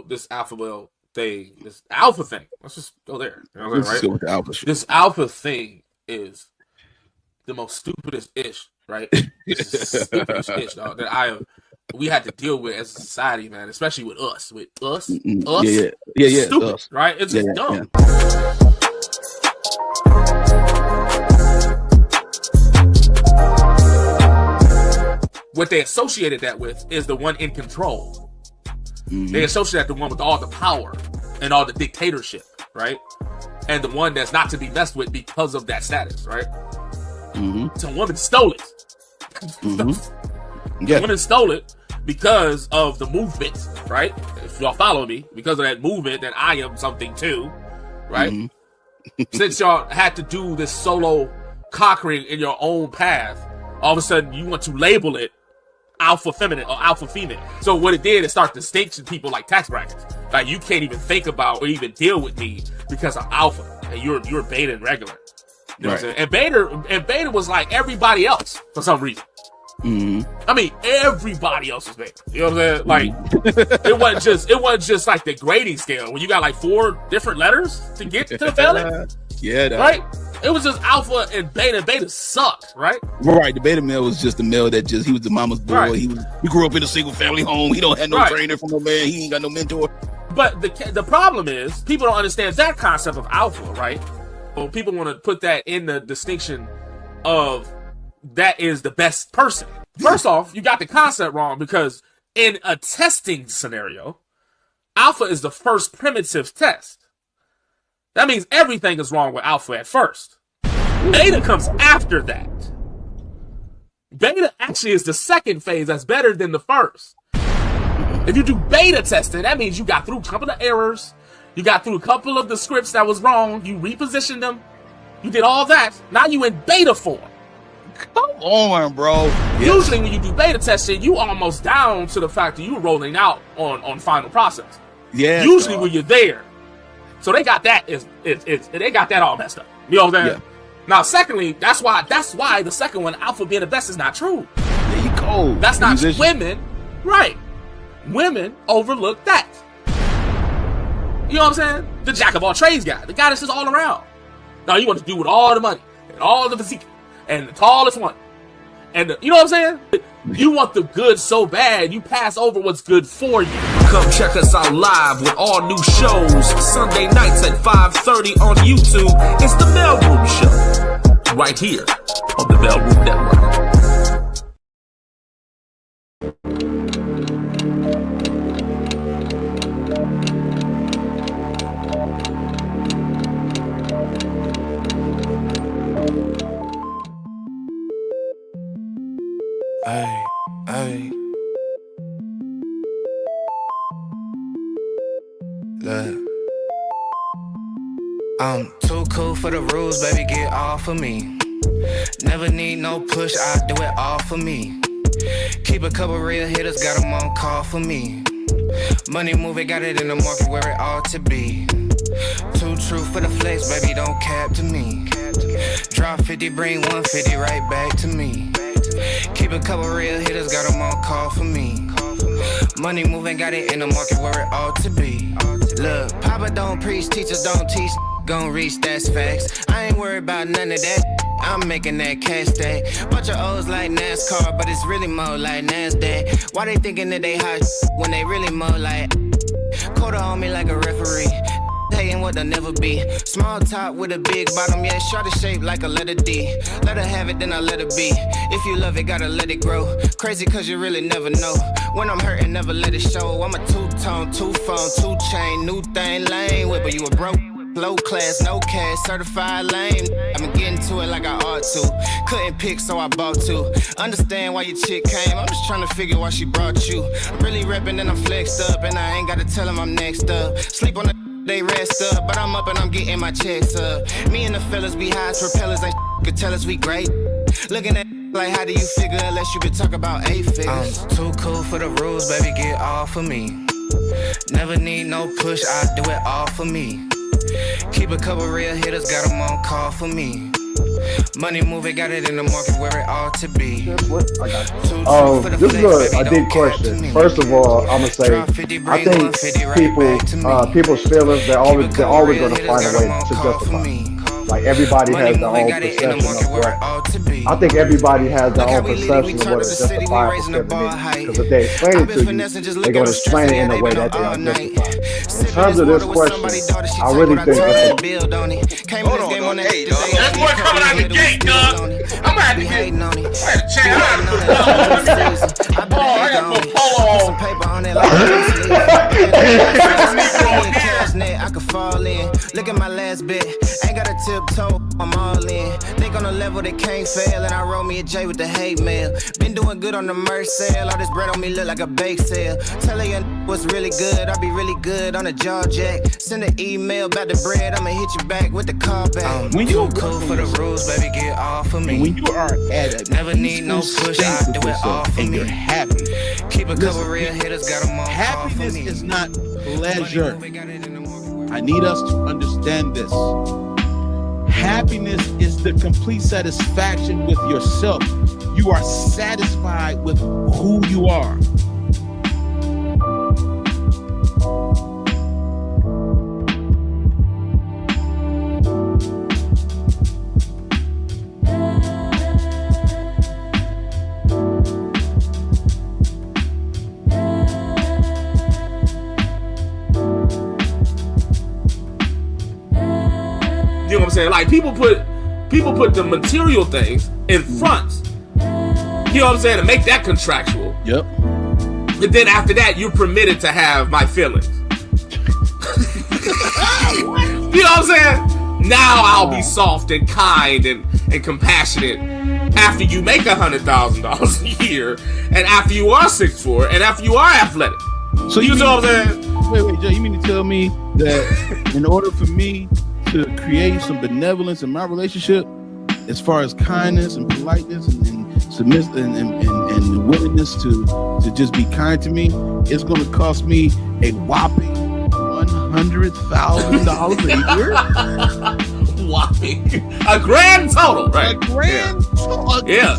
this alpha male thing, this alpha thing. Let's just go there. You know what I'm saying, Let's go with the alpha shit. This alpha thing is the most stupidest ish, right? Stupidest ish, dog, that we had to deal with as a society, man, especially with us. With us? Yeah, stupid, us. Right? It's just dumb. What they associated that with is the one in control. They associate that the one with all the power and all the dictatorship, right? And the one that's not to be messed with because of that status, right? So a woman stole it. The woman stole it because of the movement, right? If y'all follow me, because of that movement, then I am something too, right? Since y'all had to do this solo conquering in your own path, all of a sudden you want to label it alpha feminine or alpha female. So what it did is start distinction people like tax brackets. Like you can't even think about or even deal with me because I'm alpha and you're beta and regular. You know what I'm saying? And beta was like everybody else for some reason. I mean, everybody else was beta. You know what I'm saying? Like it wasn't just like the grading scale when you got like 4 different letters to get to the failing. Right? It was just alpha and beta. And beta sucked, right? Right. The beta male was just the male that he was the mama's boy. Right. He grew up in a single family home. He don't have no trainer from no man. He ain't got no mentor. But the problem is people don't understand that concept of alpha, right? Well, people want to put that in the distinction of that is the best person. First off, you got the concept wrong because in a testing scenario, alpha is the first primitive test. That means everything is wrong with alpha at first. Beta comes after that. Beta actually is the second phase that's better than the first. If you do beta testing, that means you got through a couple of errors. You got through a couple of the scripts that was wrong. You repositioned them. You did all that. Now you in beta form. Come on, bro. Usually when you do beta testing, you almost down to the fact that you're rolling out on final process. Yeah. Usually when you're there. So they got that they got that all messed up. You know what I'm saying? Yeah. Now, secondly, that's why the second one, alpha being the best, is not true. There you go. That's not women, right? Women overlook that. You know what I'm saying? The jack of all trades guy, the guy that's just all around. Now you want to do with all the money and all the physique and the tallest one, and you know what I'm saying? You want the good so bad, you pass over what's good for you. Come check us out live with all new shows. Sunday nights at 5:30 on YouTube. It's the MALEROOM Show. Right here on the MALEROOM Network. Ay. Look. I'm too cool for the rules, baby, get off of me. Never need no push, I do it all for me. Keep a couple real hitters, got them on call for me. Money moving, got it in the market where it ought to be. Too true for the flex, baby, don't cap to me. Drop 50, bring 150 right back to me. Keep a couple real hitters, got them on call for me. Money moving, got it in the market where it ought to be. Look, Papa don't preach, teachers don't teach. Gon' reach, that's facts. I ain't worried about none of that. I'm making that cash stack. Bunch of O's like NASCAR, but it's really more like NASDAQ. Why they thinking that they hot when they really more like quarter on me like a referee? Hating what they'll never be. Small top with a big bottom, yeah, shorter shape like a letter D. Let her have it, then I let her be. If you love it, gotta let it grow. Crazy cause you really never know. When I'm hurting, never let it show. I'm a two-tone, two-phone, two-chain, new thing, lane whip, but you a broke. Low class, no cash, certified lame. I've been getting to it like I ought to. Couldn't pick, so I bought two. Understand why your chick came, I'm just trying to figure why she brought you. I'm really reppin' and I'm flexed up, and I ain't gotta tell him I'm next up. Sleep on the they rest up, but I'm up and I'm getting my checks up. Me and the fellas be high as propellers, ain't could tell us we great. Looking at like how do you figure unless you could talk about 8 figures. I'm too cool for the rules, baby, get off of me. Never need no push, I do it all for me. Keep a couple real hitters, got them on call for me. Money moving, got it in the market where it ought to be. I got you. This is a deep question. First of all, I'm gonna say I think people's feelings they're always gonna find a way to justify. Like everybody has their own perception of what. I think everybody has their own perception of what is justifiable for them. Because if they explain it to you, they're gonna explain it in a way that they are justified. In terms of this question, I really think it's hold on, hey, dog. That boy coming out the gate, dog. I'm gonna have to get. I had to check out. Oh, I got to put polo on. I could fall in. Look at my last bit. Ain't got a tiptoe. I'm all in. Think on a level that can't fail. And I roll me a J with the hate mail. Been doing good on the merch sale. All this bread on me look like a bake sale. Tell her your what's really good. I'll be really good on a jaw jack. Send an email about the bread. I'ma hit you back with the call back. When you cool for the rules, baby, get off of me. When you are at a never need no push, I do it all for and me. You're happy. Keep a couple real hitters, got them all. Happiness is not pleasure. I need us to understand this. Happiness is the complete satisfaction with yourself. You are satisfied with who you are. You know what I'm saying? Like people put the material things in front. You know what I'm saying? To make that contractual. Yep. And then after that, you're permitted to have my feelings. You know what I'm saying? Now I'll be soft and kind and compassionate after you make $100,000 a year, and after you are 6'4", and after you are athletic. So you know what I'm saying? Wait, Joe, you mean to tell me that in order for me to create some benevolence in my relationship, as far as kindness and politeness and submissive and willingness to just be kind to me, it's going to cost me a whopping $100,000 a year? Whopping. A grand total, right? A grand total. Yeah.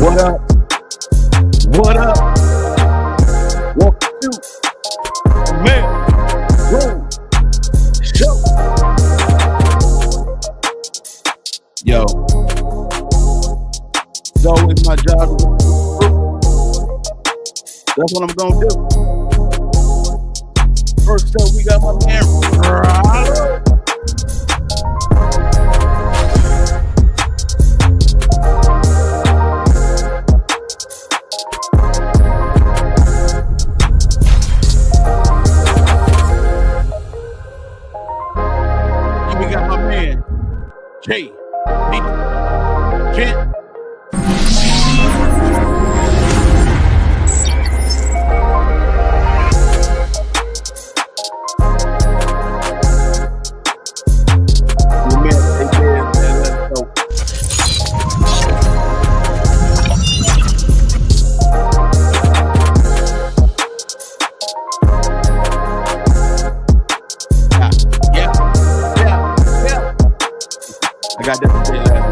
What up? What up? Welcome to MALEROOM Show. Yo, That's what I'm gonna do. First up, we got my man Rollo. And we got my man J. Kent. I got that to say last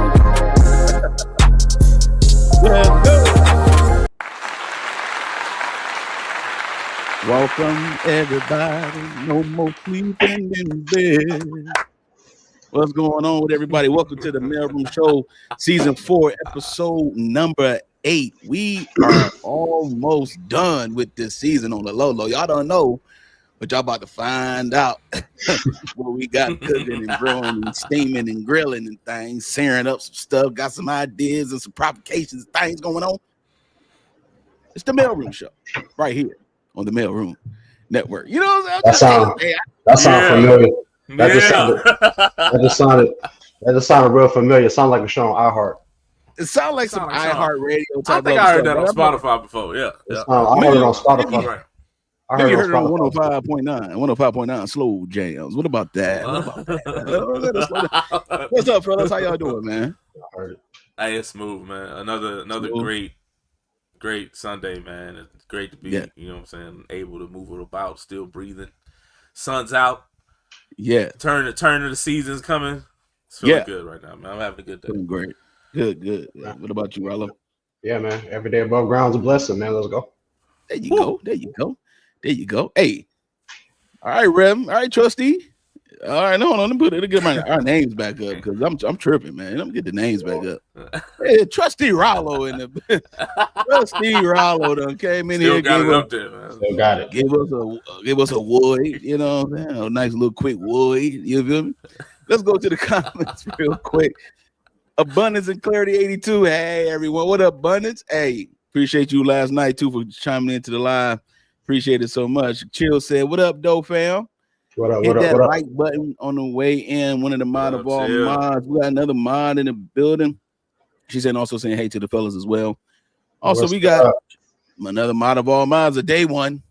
week. Welcome everybody. No more sleeping in bed. What's going on with everybody? Welcome to the Mailroom Show, Season 4, Episode number 8. We are almost done with this season on the low. Y'all don't know, but y'all about to find out what we got cooking and brewing and steaming and grilling and things, searing up some stuff, got some ideas and some provocations, things going on. It's the Mailroom Show right here on the Mailroom Network. You know what I'm saying? That sounds familiar. That just sounded real familiar. It sounded like a show on iHeart. It sounds like some iHeart Radio type. I think I heard that on Spotify before. Yeah. I heard it on Spotify. Right. I heard it on 105.9 slow jams. What about that? What's up, fellas? How y'all doing, man? I heard it. Hey, it's smooth, man. Another Smooth. great Sunday, man. It's great to be, you know what I'm saying, able to move it about, still breathing. Sun's out. Yeah. Turn of the season's coming. It's feeling good right now, man. I'm having a good day. Feeling great. Good. Yeah. What about you, Rollo? Yeah, man. Every day above ground's a blessing, man. Let's go. There you go. Hey. All right, Rem. All right, Trustee. All right, no, let me get our names back up because I'm tripping, man. Let me get the names back up. Hey, Trustee Rollo in the Trustee Rollo done came in here. Got it up there, man. Still got it. Give us a wood, you know what I'm saying? A nice little quick wood. You feel me? Let's go to the comments real quick. Abundance and Clarity 82. Hey, everyone. What up, Abundance? Hey, appreciate you last night, too, for chiming into the live. Appreciate it so much. Chill said, what up, Doe fam? Hit that like button on the way in. One of the mod of all mods. We got another mod in the building. She said also saying hey to the fellas as well. Also, we got another mod of all mods, a day one.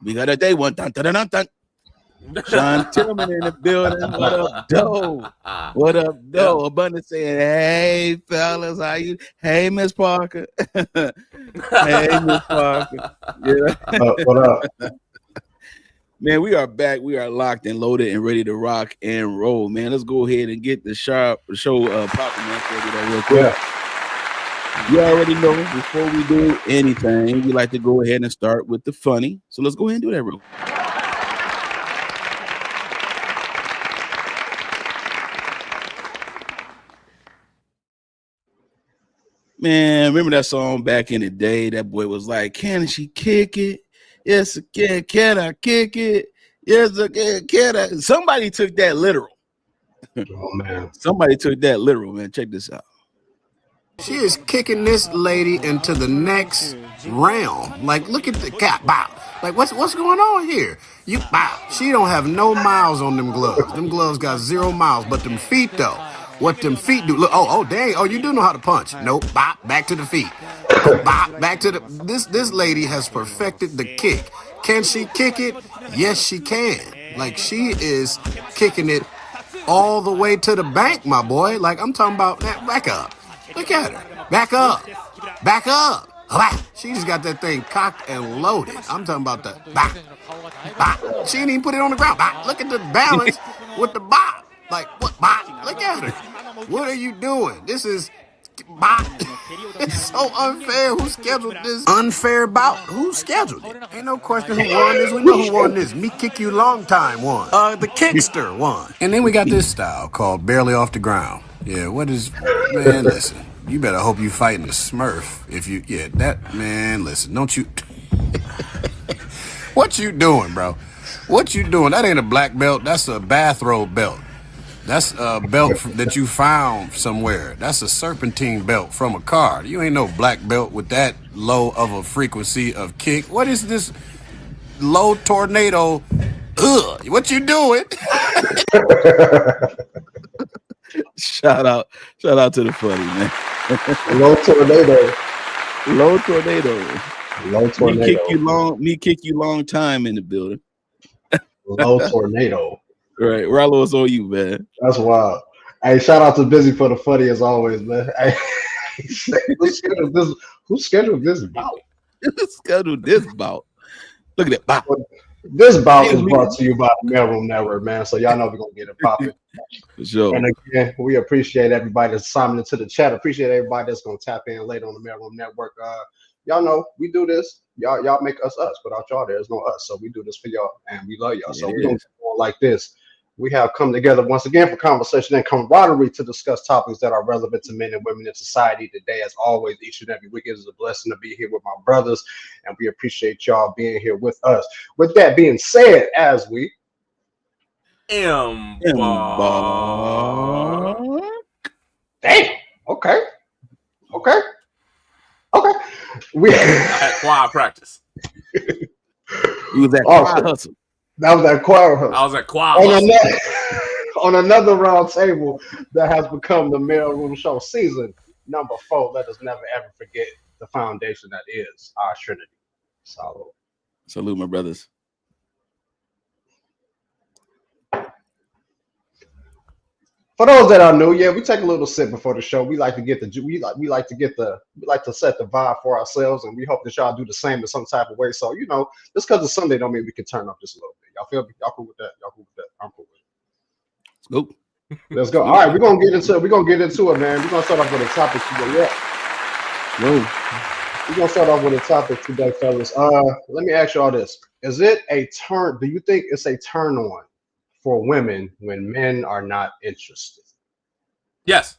We got a day one. Dun, dun, dun, dun. Sean Tillman in the building. What up, Doe? What up, Doe? Yeah. Abundance saying, hey, fellas, how you? Hey, Miss Parker. Hey, Miss Parker. Yeah. What up? Man, we are back. We are locked and loaded and ready to rock and roll. Man, let's go ahead and get the show popping, man. Real quick. Yeah. You already know before we do anything, we like to go ahead and start with the funny. So let's go ahead and do that real quick. Man, remember that song back in the day? That boy was like, can she kick it? Yes, again. Can I kick it? Yes, again. Can I? Somebody took that literal. Oh, man. Somebody took that literal, man. Check this out. She is kicking this lady into the next realm. Like, look at the cat. Bow. Like, what's going on here? You bow. She don't have no miles on them gloves. Them gloves got 0 miles. But them feet, though. What them feet do? Look, dang. Oh, you do know how to punch. Nope. Bop, back to the feet. Bop, back to the... This lady has perfected the kick. Can she kick it? Yes, she can. Like, she is kicking it all the way to the bank, my boy. Like, I'm talking about... Back up. Look at her. Back up. Back up. She just got that thing cocked and loaded. I'm talking about the bop. Bop. She didn't even put it on the ground. Bop. Look at the balance with the bop. Like, what? Bop. Look at her. What are you doing? This is bop. It's so unfair. Who scheduled this unfair bout? Who scheduled it? Ain't no question who won this. We know who won this. Me Kick You Long Time won. The Kickster won. And then we got this style called Barely Off the Ground. Yeah, what is... Man, listen. You better hope you fighting a Smurf. If you... Yeah, that... Man, listen. Don't you... What you doing, bro? What you doing? That ain't a black belt. That's a bathrobe belt. That's a belt that you found somewhere. That's a serpentine belt from a car. You ain't no black belt with that low of a frequency of kick. What is this low tornado? Ugh, what you doing? Shout out to the funny, man. Low tornado. Low tornado. Low tornado. Me kick you long time in the building. Low tornado. Right. Rollo, it's on you, man. That's wild. Hey, shout out to Busy for the funny as always, man. Hey, who scheduled this bout? Who scheduled this bout? Look at that bout. This bout is brought to you by the Mailroom Network, man. So y'all know we're gonna get it popping. For sure. And again, we appreciate everybody that's signing into the chat. Appreciate everybody that's gonna tap in later on the Mailroom Network. Y'all know we do this. Y'all make us us. Without y'all, there's no us. So we do this for y'all, and we love y'all. So we're gonna go on like this. We have come together once again for conversation and camaraderie to discuss topics that are relevant to men and women in society today. As always, each and every week it is a blessing to be here with my brothers, and we appreciate y'all being here with us. With that being said, as we Damn. Okay. We At choir practice. You was at choir hustle. That was that choir hustle. I was at choir hustle. On another round table that has become the Mailroom Show season number 4. Let us never ever forget the foundation that is our Trinity. Salute, my brothers. For those that are new, we take a little sip before the show. We like to get the we like to set the vibe for ourselves, and we hope that y'all do the same in some type of way. So just because it's Sunday don't mean we can turn up just a little bit. Y'all feel me? Y'all cool with that? Y'all cool with that? I'm cool with it. Let's go. All right, we're gonna get into it, man. We're gonna start off with a topic today. We're gonna start off with a topic today, fellas. Let me ask y'all this: is it a turn? Do you think it's a turn on for women when men are not interested? Yes.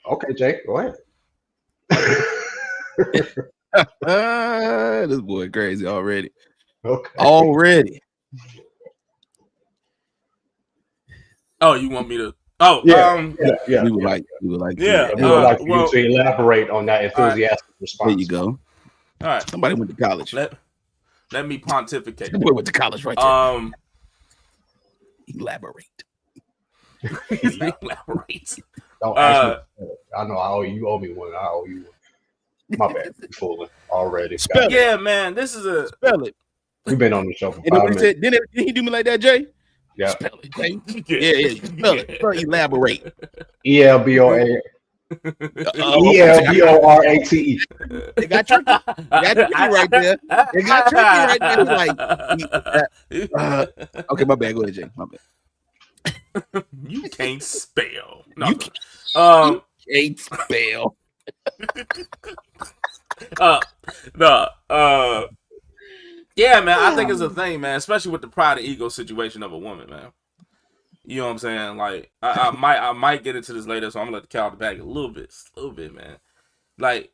Okay, Jake, go ahead. This boy crazy already. Okay. Already. Oh, you want me to? We would like you to elaborate on that enthusiastic response. There you go. All right. Somebody went to college. Let me pontificate. Somebody went to college right there. Elaborate. Elaborate. Don't ask me. I know you owe me one. I owe you one. My bad. You fooling already. Yeah, man. This is a spell it. We've been on the show for 5 minutes. Didn't he do me like that, Jay? Yeah. Spell it, Jay. Yeah. Spell it. Elaborate. ELBORATE. They got tricky. Right there. They got tricky right there. Okay, my bad. Go ahead, Jay. My bad. You can't spell. No. You can't spell. Yeah, man. I think it's a thing, man. Especially with the pride and ego situation of a woman, man. You know what I'm saying? Like, I might get into this later, so I'm gonna let the cow back a little bit, man. Like,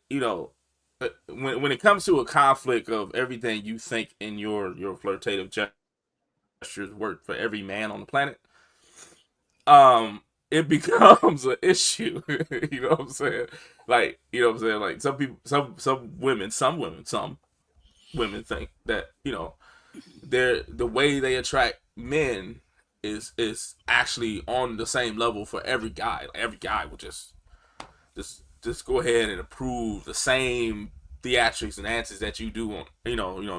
when it comes to a conflict of everything you think in your flirtative gestures work for every man on the planet, it becomes an issue. You know what I'm saying? Like, Like some women think that the way they attract men is actually on the same level for every guy. Like, every guy would just go ahead and approve the same theatrics and answers that you do on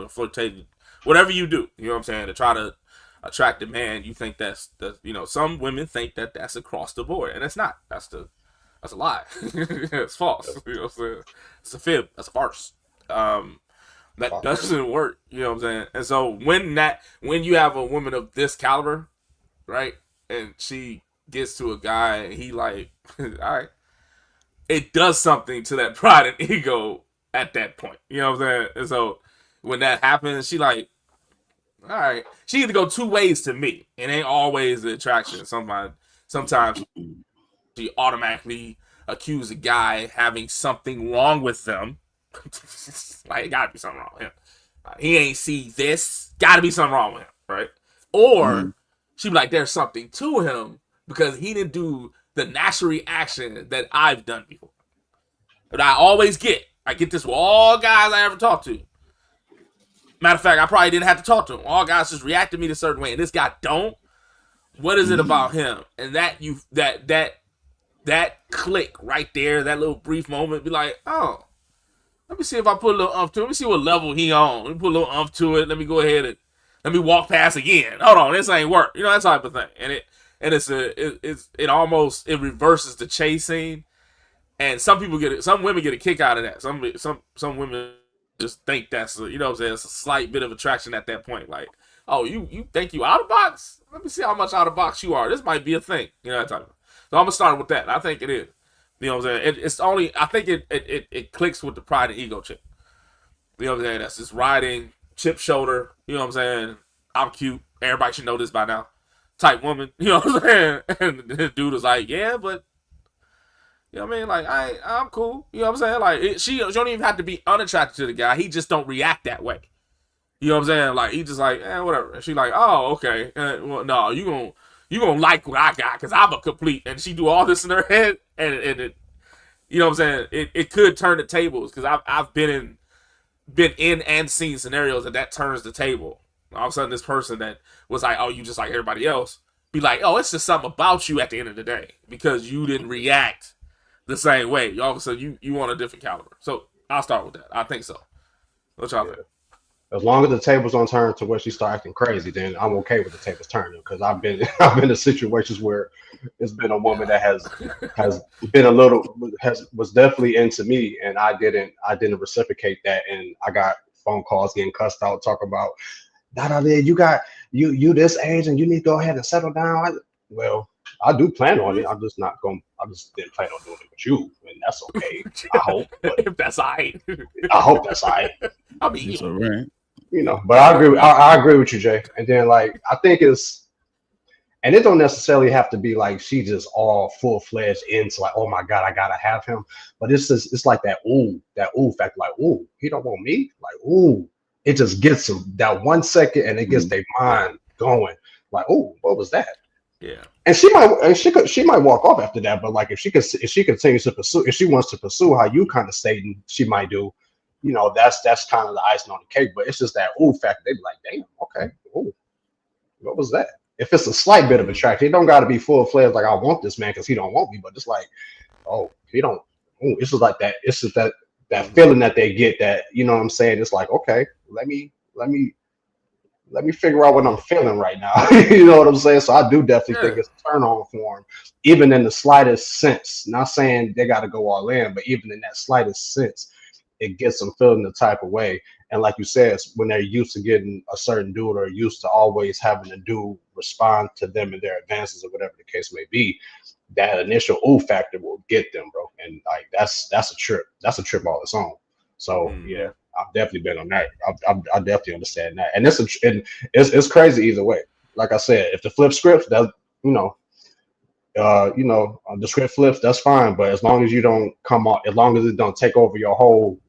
flirtating, whatever you do. You know what I'm saying? To try to attract a man, you think that's some women think that that's across the board, and it's not. That's a lie. It's false. You know what I'm saying? It's a fib. That's a farce. That doesn't work. You know what I'm saying? And so when you have a woman of this caliber, right, and she gets to a guy and he like, all right, it does something to that pride and ego at that point. You know what I'm saying? And so when that happens, she like, all right, she either go two ways to me. It ain't always the attraction. Sometimes she automatically accuse a guy having something wrong with them. Like, it gotta be something wrong with him. He ain't see this. Got to be something wrong with him, right? Or she be like, there's something to him because he didn't do the natural reaction that I've done before. But I get this with all guys I ever talked to. Matter of fact, I probably didn't have to talk to him. All guys just react to me a certain way, and this guy don't. What is it about him? And that click right there, that little brief moment, be like, oh, let me see if I put a little umph to it. Let me see what level he on. Let me put a little umph to it. Let me go ahead and let me walk past again. Hold on, this ain't work. You know, that type of thing. And it almost reverses the chase scene. And some women get a kick out of that. Some women just think that's you know what I'm saying, it's a slight bit of attraction at that point. Like, oh, you think you out of box? Let me see how much out of box you are. This might be a thing. You know that type of thing. So I'm gonna start with that. I think it is. You know what I'm saying? It's only I think it clicks with the pride and ego chick. You know what I'm saying? That's just riding, chip shoulder, you know what I'm saying? I'm cute. Everybody should know this by now. Type woman, you know what I'm saying? And the dude was like, yeah, but you know what I mean? Like, I'm cool. You know what I'm saying? Like, she don't even have to be unattracted to the guy. He just don't react that way. You know what I'm saying? Like, he just like, whatever. And she like, oh, okay. Well, no, you gonna like what I got because I'm a complete. And she do all this in her head, and it, you know what I'm saying? It could turn the tables because I've been in and seen scenarios that turns the table. All of a sudden, this person that was like, oh, you just like everybody else, be like, oh, it's just something about you at the end of the day because you didn't react the same way. All of a sudden, you want a different caliber. So I'll start with that. I think so. What y'all think? As long as the tables don't turn to where she start acting crazy, then I'm okay with the tables turning because I've been in situations where it's been a woman that has been was definitely into me, and I didn't reciprocate that, and I got phone calls getting cussed out, talk about you got you this age and you need to go ahead and settle down. Well, I do plan on it. I just didn't plan on doing it with you, and that's okay. I hope. If that's all right. I hope that's all right. I mean, it's all right. You know, but I agree with you, Jay. And then like I think and it don't necessarily have to be like she just all full-fledged into like, oh my God, I gotta have him. But it's like that ooh factor, like, ooh, he don't want me? Like, ooh. It just gets them that 1 second and it gets their mind going. Like, ooh, what was that? Yeah. And she might walk off after that, but like if she continues to pursue, if she wants to pursue how you kind of stating she might do, you know, that's kind of the icing on the cake. But it's just that ooh factor. They be like, damn, okay, ooh, what was that? If it's a slight bit of attraction, it don't got to be full fledged. Like I want this man because he don't want me, but it's like, oh, he don't. Ooh, it's just like that. It's just that feeling that they get. That you know what I'm saying. It's like, okay, let me figure out what I'm feeling right now. You know what I'm saying? So I do definitely think it's a turn on for him, even in the slightest sense. Not saying they got to go all in, but even in that slightest sense, it gets them feeling the type of way. And like you said, when they're used to getting a certain dude or used to always having a dude respond to them and their advances or whatever the case may be, that initial ooh factor will get them, bro. And like that's a trip. That's a trip all its own. So yeah, I've definitely been on that. I definitely understand that. And it's crazy either way. Like I said, if the flip script, that the script flips, that's fine. But as long as you don't come on, as long as it don't take over your whole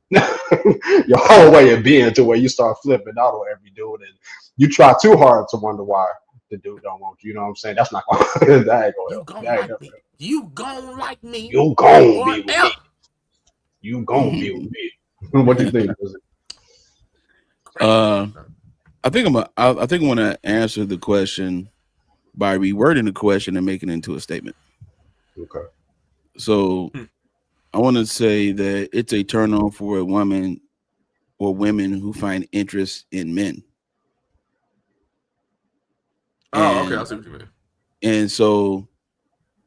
your whole way of being to where you start flipping out on every dude and you try too hard to wonder why the dude don't want you. You know what I'm saying? That's not going that ain't gonna help. You gonna like me. You gonna be with me. You gonna be with me. What do you think? I think I want to answer the question by rewording the question and making it into a statement. Okay. So I want to say that it's a turn on for a woman or women who find interest in men. Oh, okay. I see what you mean. And so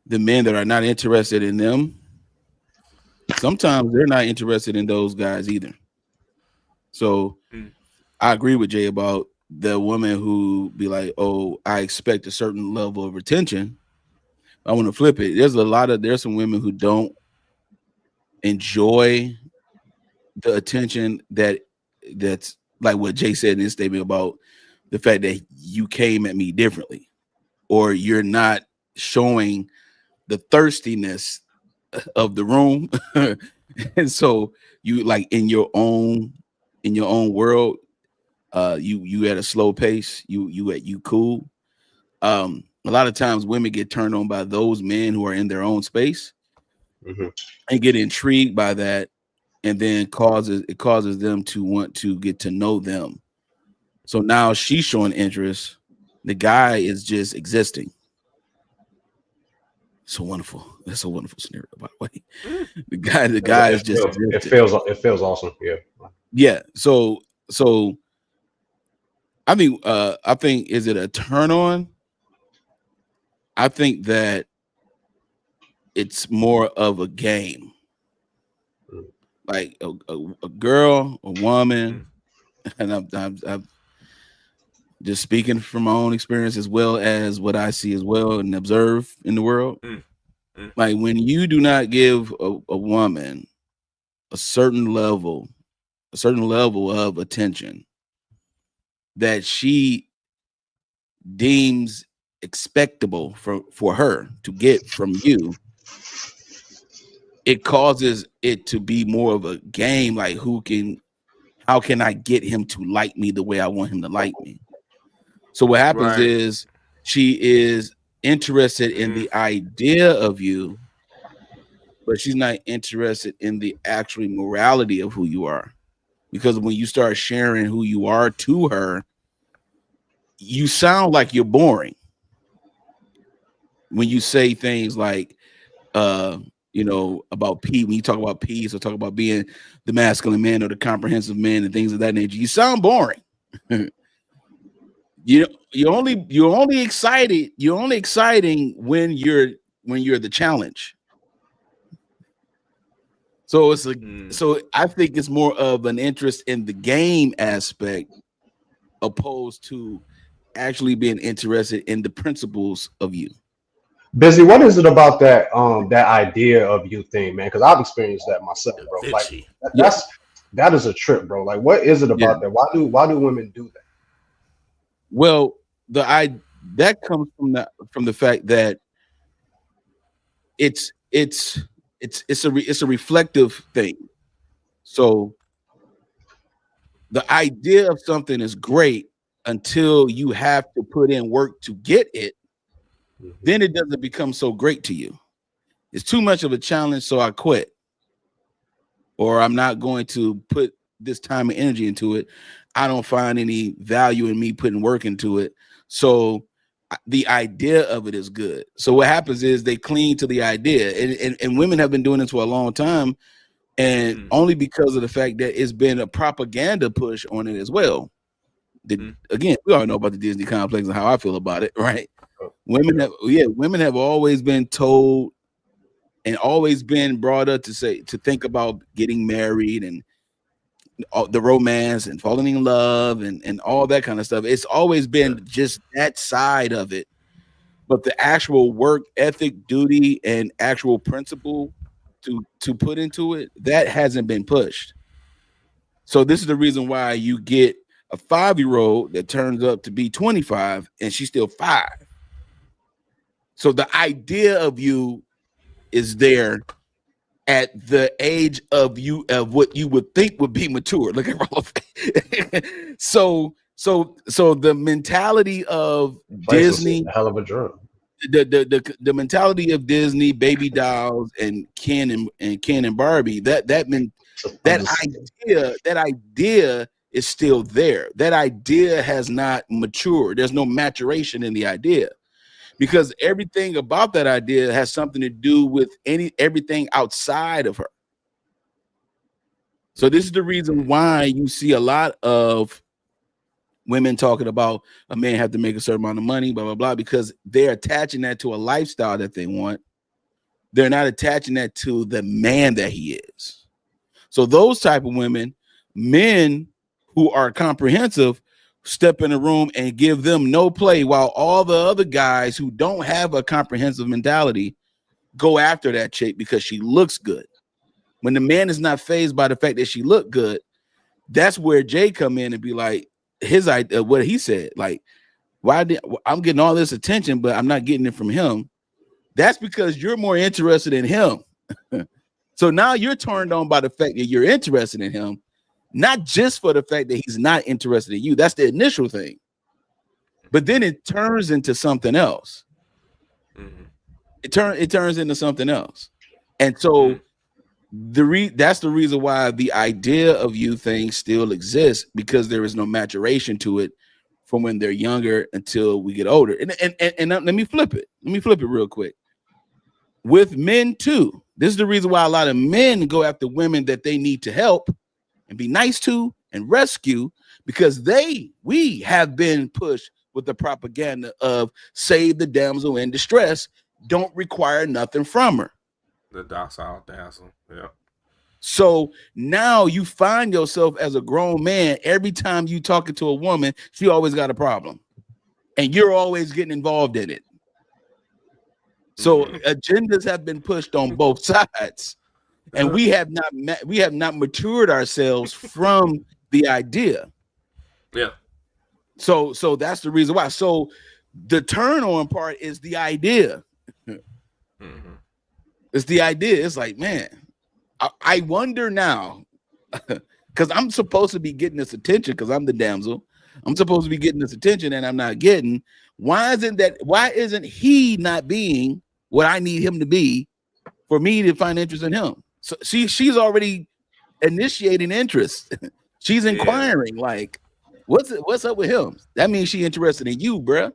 the men that are not interested in them, sometimes they're not interested in those guys either. So I agree with Jay about the woman who be like, oh, I expect a certain level of attention. I want to flip it. There's some women who don't enjoy the attention that's like what Jay said in his statement about the fact that you came at me differently, or you're not showing the thirstiness of the room. And so you like in your own world, you at a slow pace, you cool. A lot of times women get turned on by those men who are in their own space and get intrigued by that, and then causes them to want to get to know them. So now she's showing interest. The guy is just existing. So wonderful. That's a wonderful scenario, by the way. The guy is just it feels awesome. Yeah. So I think is it a turn on? I think that it's more of a game. Like a girl, a woman, and I'm just speaking from my own experience as well as what I see as well and observe in the world. Like when you do not give a woman a certain level of attention that she deems expectable for her to get from you, it causes it to be more of a game. Like how can I get him to like me the way I want him to like me? So what happens is she is interested in the idea of you, but she's not interested in the actual morality of who you are. Because when you start sharing who you are to her, you sound like you're boring. When you say things like, about P, when you talk about peace or talk about being the masculine man or the comprehensive man and things of that nature, you sound boring. You're only exciting when you're the challenge. So it's so I think it's more of an interest in the game aspect opposed to actually being interested in the principles of you. Busy, what is it about that that idea of you thing, man? Because I've experienced that myself, bro. Like that is a trip, bro. Like, what is it about that? Why do women do that? Well, that comes from the fact that it's a reflective thing. So the idea of something is great until you have to put in work to get it. Then it doesn't become so great to you. It's too much of a challenge, so I quit. Or I'm not going to put this time and energy into it. I don't find any value in me putting work into it. So the idea of it is good. So what happens is they cling to the idea. And women have been doing this for a long time. And only because of the fact that it's been a propaganda push on it as well. Again, we all know about the Disney complex and how I feel about it, right? Women have always been told and always been brought up to think about getting married and the romance and falling in love and all that kind of stuff. It's always been just that side of it. But the actual work ethic, duty, and actual principle to put into it, that hasn't been pushed. So this is the reason why you get a 5-year-old that turns up to be 25 and she's still 5. So the idea of you is there at the age of what you would think would be mature. Look at Rollo. So the mentality of Disney, a hell of a drug. The mentality of Disney, baby dolls, and Ken and Barbie. That idea is still there. That idea has not matured. There's no maturation in the idea. Because everything about that idea has something to do with everything outside of her. So this is the reason why you see a lot of women talking about a man have to make a certain amount of money, blah, blah, blah, because they're attaching that to a lifestyle that they want. They're not attaching that to the man that he is. So those type of women, men who are comprehensive, step in the room and give them no play, while all the other guys who don't have a comprehensive mentality go after that chick because she looks good. When the man is not fazed by the fact that she looked good, that's where Jay come in and be like, his idea, what he said, like, I'm getting all this attention, but I'm not getting it from him. That's because you're more interested in him. So now you're turned on by the fact that you're interested in him. Not just for the fact that he's not interested in you. That's the initial thing. But then it turns into something else. Mm-hmm. It turns into something else. And so that's the reason why the idea of you thing still exists, because there is no maturation to it from when they're younger until we get older. And let me flip it. Let me flip it real quick. With men too. This is the reason why a lot of men go after women that they need to help and be nice to and rescue, because we have been pushed with the propaganda of save the damsel in distress, don't require nothing from her. The docile damsel. Yeah. So now you find yourself as a grown man, every time you talking to a woman, she always got a problem. And you're always getting involved in it. So agendas have been pushed on both sides. And we have not matured ourselves from the idea. Yeah. So that's the reason why. So the turn on part is the idea. Mm-hmm. It's the idea. It's like, man, I wonder now, because I'm supposed to be getting this attention because I'm the damsel. I'm supposed to be getting this attention and I'm not getting. Why isn't he not being what I need him to be for me to find interest in him? So she's already initiating interest. She's inquiring, like, what's up with him? That means she interested in you, bruh.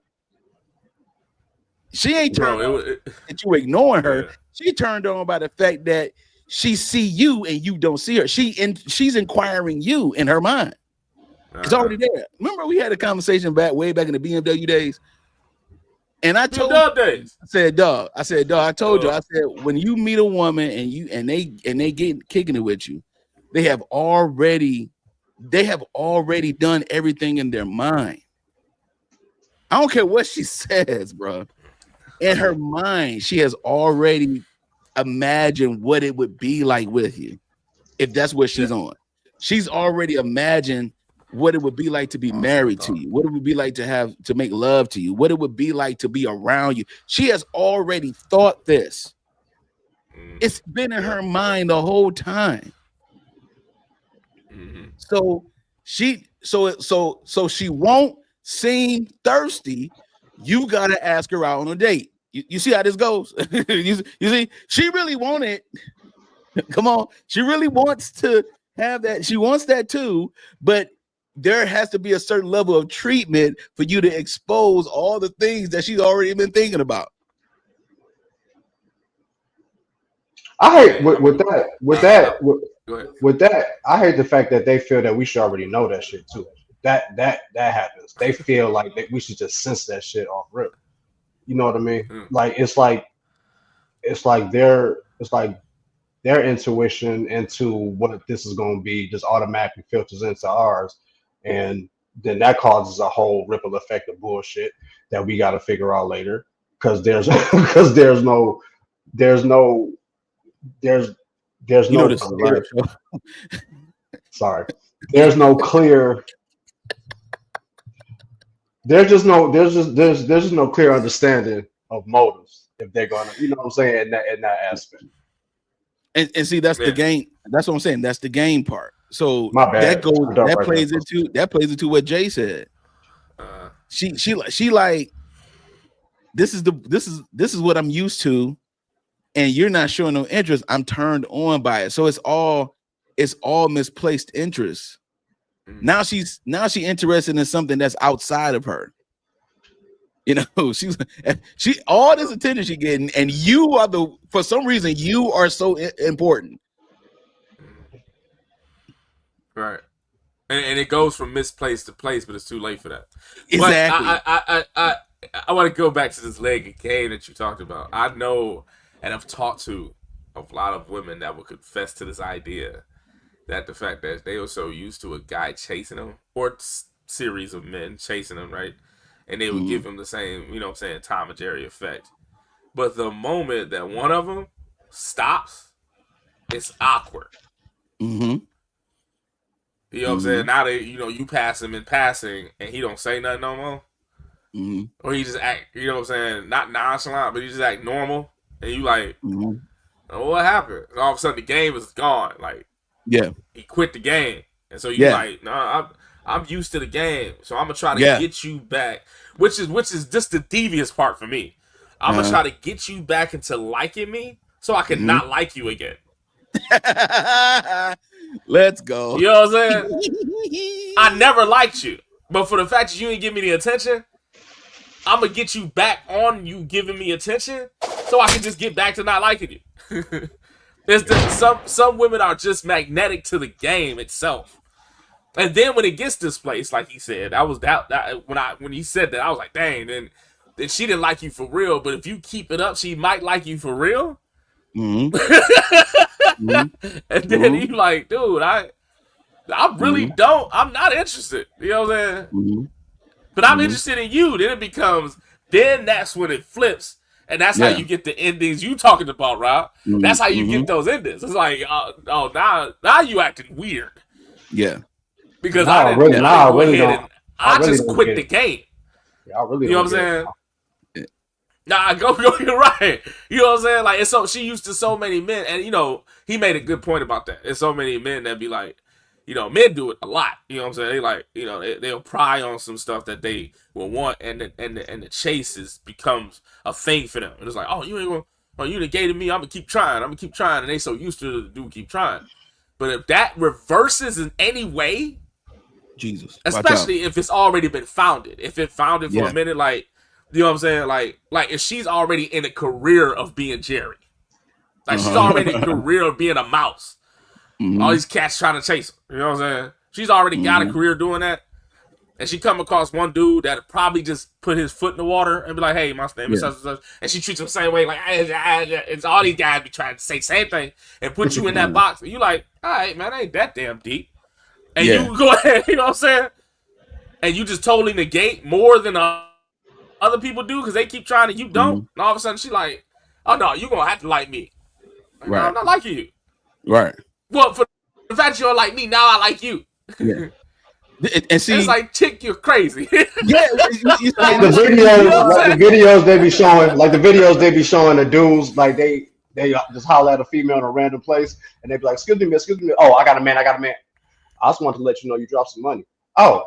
She ain't turned on that you ignoring her. Yeah. She turned on by the fact that she see you and you don't see her. She's inquiring you in her mind. It's already there. Remember we had a conversation way back in the BMW days. And I told you, I said, dog, I told you, I said, when you meet a woman and they get kicking it with you, they have already done everything in their mind. I don't care what she says, bro. In her mind, she has already imagined what it would be like with you if that's what she's on. She's already imagined what it would be like to be married to you, what it would be like to make love to you, what it would be like to be around you. She has already thought this. It's been in her mind the whole time. Mm-hmm. So she won't seem thirsty. You gotta ask her out on a date. You see how this goes? you see, she really want it. Come on, she really wants to have that. She wants that too, but there has to be a certain level of treatment for you to expose all the things that she's already been thinking about. I hate with that. I hate the fact that they feel that we should already know that shit too. That happens. They feel like we should just sense that shit off rip. You know what I mean? Like it's like their intuition into what this is going to be just automatically filters into ours, and then that causes a whole ripple effect of bullshit that we got to figure out later, because there's no sorry, there's no clear. There's just no clear understanding of motives if they're gonna, you know what I'm saying, in that aspect. And see, that's the game. That's what I'm saying. That's the game part. So that plays into what Jay said. She like, this is what I'm used to, and you're not showing no interest. I'm turned on by it. So it's all misplaced interest. Now she interested in something that's outside of her. You know, she all this attention she getting, and for some reason you are so important. Right. And it goes from misplaced to place, but it's too late for that. Exactly. But I want to go back to this leg of game that you talked about. I know, and I've talked to a lot of women that will confess to this idea, that the fact that they were so used to a guy chasing them, or series of men chasing them, right? And they would give him the same, you know what I'm saying, Tom and Jerry effect. But the moment that one of them stops, it's awkward. Mm-hmm. You know what I'm saying? Now you pass him in passing and he don't say nothing no more. Mm-hmm. Or he just act, you know what I'm saying, not nonchalant, but he just act normal. And you like, oh, what happened? And all of a sudden the game is gone. Like, yeah, he quit the game. And so you're like, no, I'm used to the game, so I'm gonna try to get you back, which is just the devious part for me. I'm gonna try to get you back into liking me, so I can not like you again. Let's go. You know what I'm saying? I never liked you, but for the fact that you didn't give me the attention, I'm gonna get you back on you giving me attention, so I can just get back to not liking you. Some women are just magnetic to the game itself, and then when it gets displaced, like he said, when he said that, I was like, dang, then she didn't like you for real. But if you keep it up, she might like you for real. And then he like, dude, I really don't. I'm not interested. You know what I'm saying? But I'm interested in you. Then it becomes. Then that's when it flips, and that's how you get the endings you talking about, Rob. That's how you get those endings. It's like, now you acting weird. Yeah. Because I just quit the game. Yeah, I really you know what I'm saying? Nah, go, you're right. You know what I'm saying? Like, it's so she used to so many men, and you know, he made a good point about that. There's so many men that be like, you know, men do it a lot. You know what I'm saying? They like, you know, they'll pry on some stuff that they will want, and the chase becomes a thing for them. And it's like, oh, you ain't gonna, you negated me. I'm gonna keep trying. And they so used to the dude keep trying. But if that reverses in any way, Jesus, especially if it's already been founded, if it founded for a minute, like. You know what I'm saying? Like if she's already in a career of being Jerry. Like she's already in a career of being a mouse. All these cats trying to chase her. You know what I'm saying? She's already got a career doing that. And she come across one dude that probably just put his foot in the water and be like, hey, my name is such and such. And she treats him the same way. Like, it's all these guys be trying to say the same thing and put you in that box. And you like, all right, man, ain't that damn deep. And you go ahead, you know what I'm saying? And you just totally negate more than other people do because they keep trying and you don't. And all of a sudden she like, oh no, you're going to have to like me. Like, no, I'm not liking you. Right. Well, for the fact you don't like me, now I like you. Yeah. And see, it's like, chick, you're crazy. The videos they be showing the dudes, like they just holler at a female in a random place and they be like, excuse me. Oh, I got a man. I just want to let you know you dropped some money. Oh,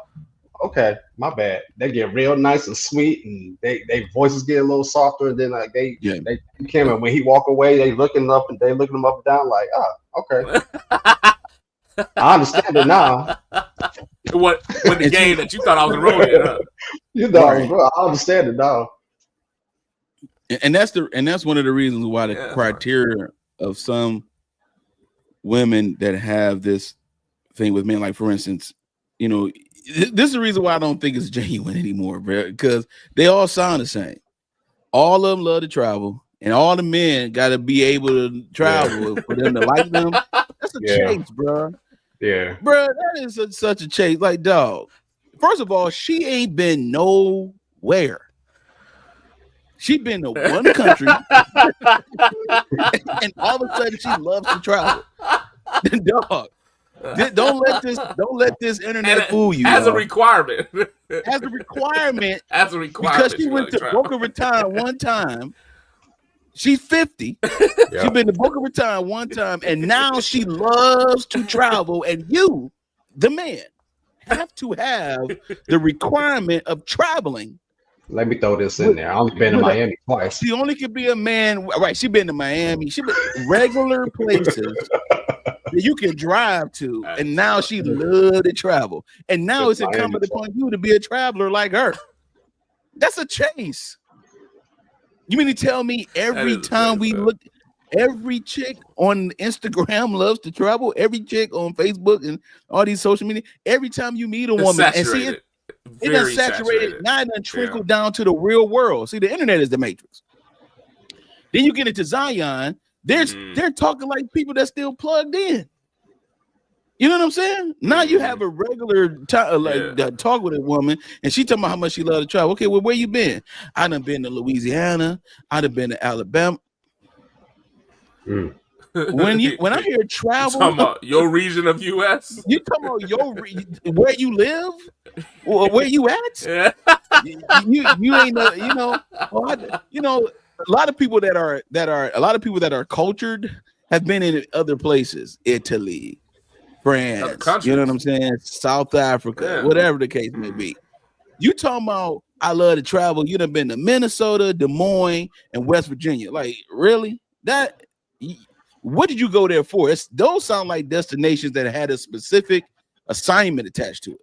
okay, my bad. They get real nice and sweet, and they voices get a little softer, and then like they came and when he walk away, they looking him up and down like, okay. I understand it now. What the game that you thought I was ruining? Huh? You know, bro, I understand it now. And that's one of the reasons why the criteria of some women that have this thing with men, like for instance, you know. This is the reason why I don't think it's genuine anymore, bro. Because they all sound the same. All of them love to travel, and all the men got to be able to travel for them to like them. That's a chase, bro. Yeah, bro, that is such a chase. Like, dog. First of all, she ain't been nowhere. She been to one country, and all of a sudden she loves to travel. Dog. Don't let this internet fool you. As a requirement. As a requirement. Because she went to Boca Raton one time. She's 50. She's been to Boca Raton one time, and now she loves to travel. And you, the man, have to have the requirement of traveling. Let me throw this in there. I've only been to Miami twice. She only could be a man. Right. She been to Miami. She been regular places that you can drive to, and now she love to travel. And now it's incumbent upon you to be a traveler like her. That's a chase. You mean to tell me every time we look, every chick on Instagram loves to travel? Every chick on Facebook and all these social media, every time you meet a woman and see it, it done saturated, now it done trickled down to the real world. See, the internet is the matrix. Then you get into Zion, they're talking like people that's still plugged in. You know what I'm saying? Now you have a regular talk with a woman, and she talking about how much she love to travel. Okay, well, where you been? I done been to Louisiana. I done been to Alabama. When I hear travel, talking about your region of U.S. You talking about where you live, or where you at? Yeah. you ain't a lot of people that are cultured have been in other places, Italy, France, you know what I'm saying? South Africa, whatever the case may be. You talking about I love to travel. You done been to Minnesota, Des Moines, and West Virginia. Like, really? What did you go there for? Those sound like destinations that had a specific assignment attached to it.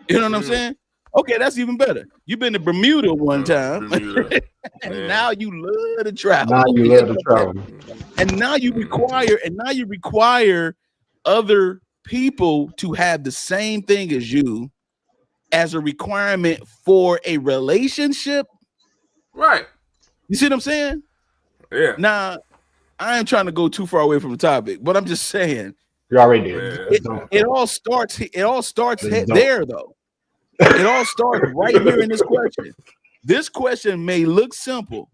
You know what I'm saying? Okay, that's even better. You've been to Bermuda one time, and now you love to travel. Now you love to travel, and now you require other people to have the same thing as you as a requirement for a relationship. Right. You see what I'm saying? Yeah. Now, I ain't trying to go too far away from the topic, but I'm just saying. You already did. It all starts there, though. It all starts right here in this question. This question may look simple,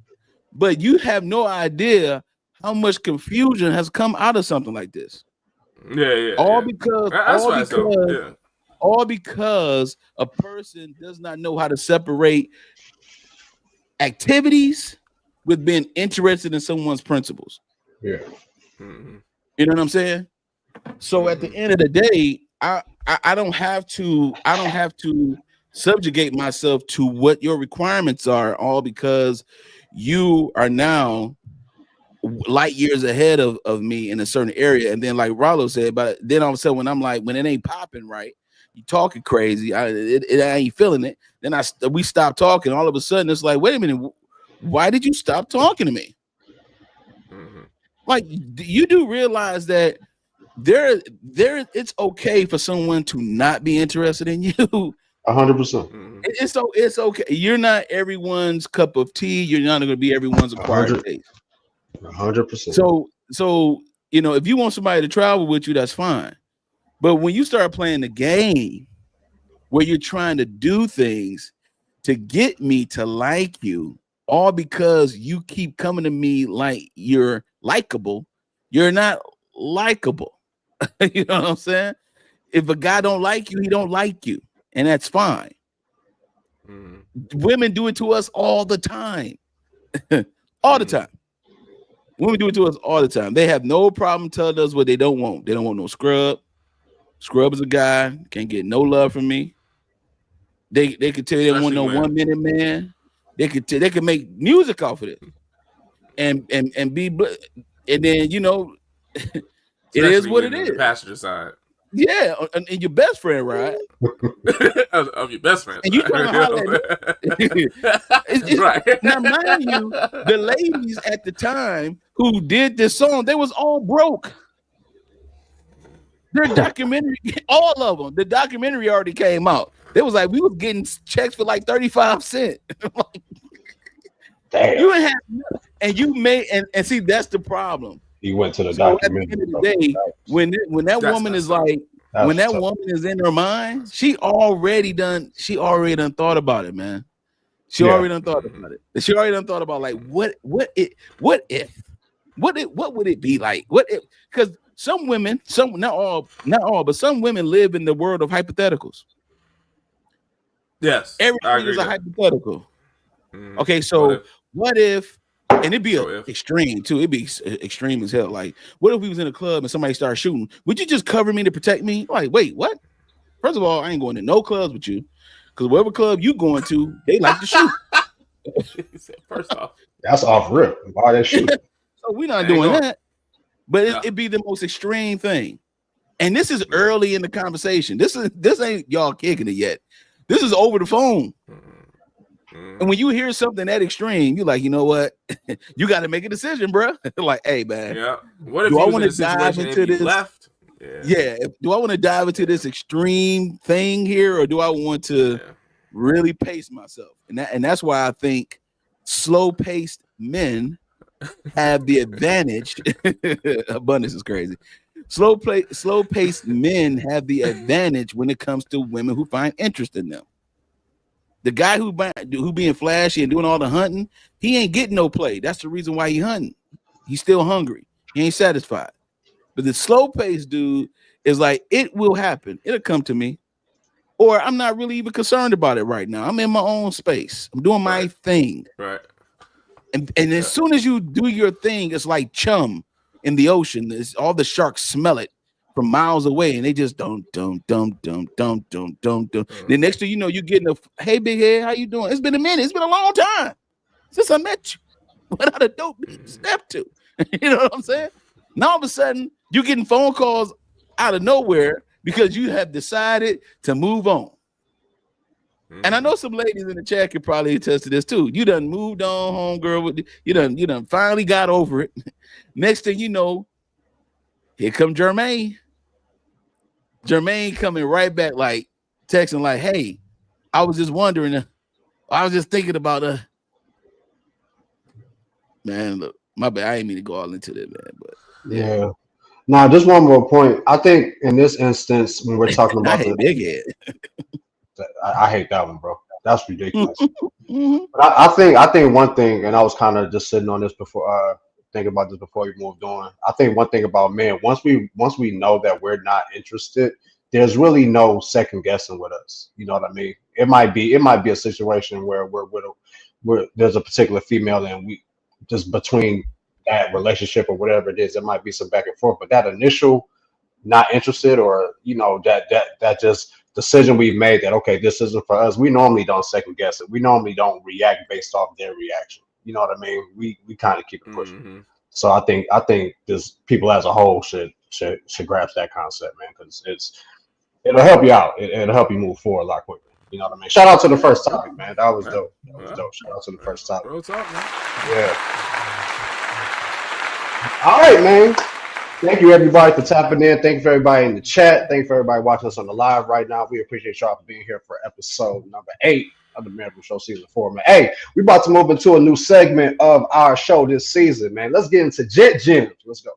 but you have no idea how much confusion has come out of something like this. All because a person does not know how to separate activities with being interested in someone's principles. Yeah. You know what I'm saying? So at the end of the day, I don't have to subjugate myself to what your requirements are, all because you are now light years ahead of me in a certain area. And then, like Rollo said, but then all of a sudden when it ain't popping right, you talking crazy, I ain't feeling it. Then we stop talking. All of a sudden it's like, wait a minute, why did you stop talking to me? Like, you do realize that there it's okay for someone to not be interested in you. 100%. It's okay. You're not everyone's cup of tea. You're not going to be everyone's acquired taste. 100%. So you know, if you want somebody to travel with you, that's fine. But when you start playing the game where you're trying to do things to get me to like you, all because you keep coming to me like you're likable, you're not likable. You know what I'm saying? If a guy don't like you, he don't like you, and that's fine. Women do it to us all the time. All the time. Women do it to us all the time. They have no problem telling us what they don't want. They don't want no scrub. Scrub is a guy, can't get no love from me. They could tell you they don't want no 1 minute man. They could make music off of it. And then, you know, it is what it is. The passenger side. Yeah, and your best friend, right? of your best friend. And you trying to holler at me. Right. Now, mind you, the ladies at the time who did this song, they was all broke. Their documentary, all of them, the documentary already came out. They was like, we was getting checks for like 35 cents. Damn. You ain't have, and you made, and see, that's the problem. He went to the documentary. At the end of the day, when that woman is like, when that woman is in her mind, she already done thought about it, man. She already done thought about it. She already done thought about, like, what would it be like? Because some women, not all, but some women live in the world of hypotheticals. Yes, everything is a hypothetical. Okay, so what if? And it'd be extreme too. It'd be extreme as hell. Like, what if we was in a club and somebody started shooting? Would you just cover me to protect me? Like, wait, what? First of all, I ain't going to no clubs with you, because whatever club you going to, they like to shoot. First off, that's off rip. Why they shoot? So we're not doing that. But it'd be the most extreme thing. And this is early in the conversation. This ain't y'all kicking it yet. This is over the phone. And when you hear something that extreme, you're like, you know what? You got to make a decision, bro. Like, hey, man. Yeah. What if do I want to dive into this? Left? Yeah. Do I want to dive into this extreme thing here, or do I want to really pace myself? And that's why I think slow-paced men have the advantage. Abundance is crazy. Slow-paced men have the advantage when it comes to women who find interest in them. The guy who being flashy and doing all the hunting, he ain't getting no play. That's the reason why he hunting. He's still hungry. He ain't satisfied. But the slow-paced dude is like, it will happen. It'll come to me. Or I'm not really even concerned about it right now. I'm in my own space. I'm doing my thing. Right. And as soon as you do your thing, it's like chum in the ocean. All the sharks smell it from miles away, and they just don't. Then next thing you know, you getting a hey big head, how you doing? It's been a minute. It's been a long time since I met you. What are the dope step to? You know what I'm saying? Now all of a sudden, you getting phone calls out of nowhere because you have decided to move on. And I know some ladies in the chat could probably attest to this too. You done moved on, home girl. You done finally got over it. Next thing you know, here come Jermaine. Jermaine coming right back, like texting, like, "Hey, I was just wondering. I was just thinking about man. Look, my bad. I ain't mean to go all into that, man. But yeah. Now, just one more point. I think in this instance, when we're talking about the big head. I hate that one, bro. That's ridiculous. But I think one thing, and I was kind of just sitting on this before, thinking about this before we moved on. I think one thing about men, once we know that we're not interested, there's really no second guessing with us. You know what I mean? It might be a situation where there's a particular female, and we just between that relationship or whatever it is, it might be some back and forth. But that initial not interested, or that just decision we've made that, okay, this isn't for us, we normally don't second guess it. We normally don't react based off their reaction. You know what I mean? We kind of keep it pushing. So I think this people as a whole should grasp that concept, man, because it'll help you out. It'll help you move forward a lot quicker. You know what I mean? Shout out to the first topic, man. That was dope. Shout out to the first topic. Real talk, man. Yeah. All right, man. Thank you, everybody, for tapping in. Thank you for everybody in the chat. Thank you for everybody watching us on the live right now. We appreciate y'all for being here for episode number 8 of the MALEROOM Show season 4, man. Hey, we about to move into a new segment of our show this season, man. Let's get into Jet Gems. Let's go.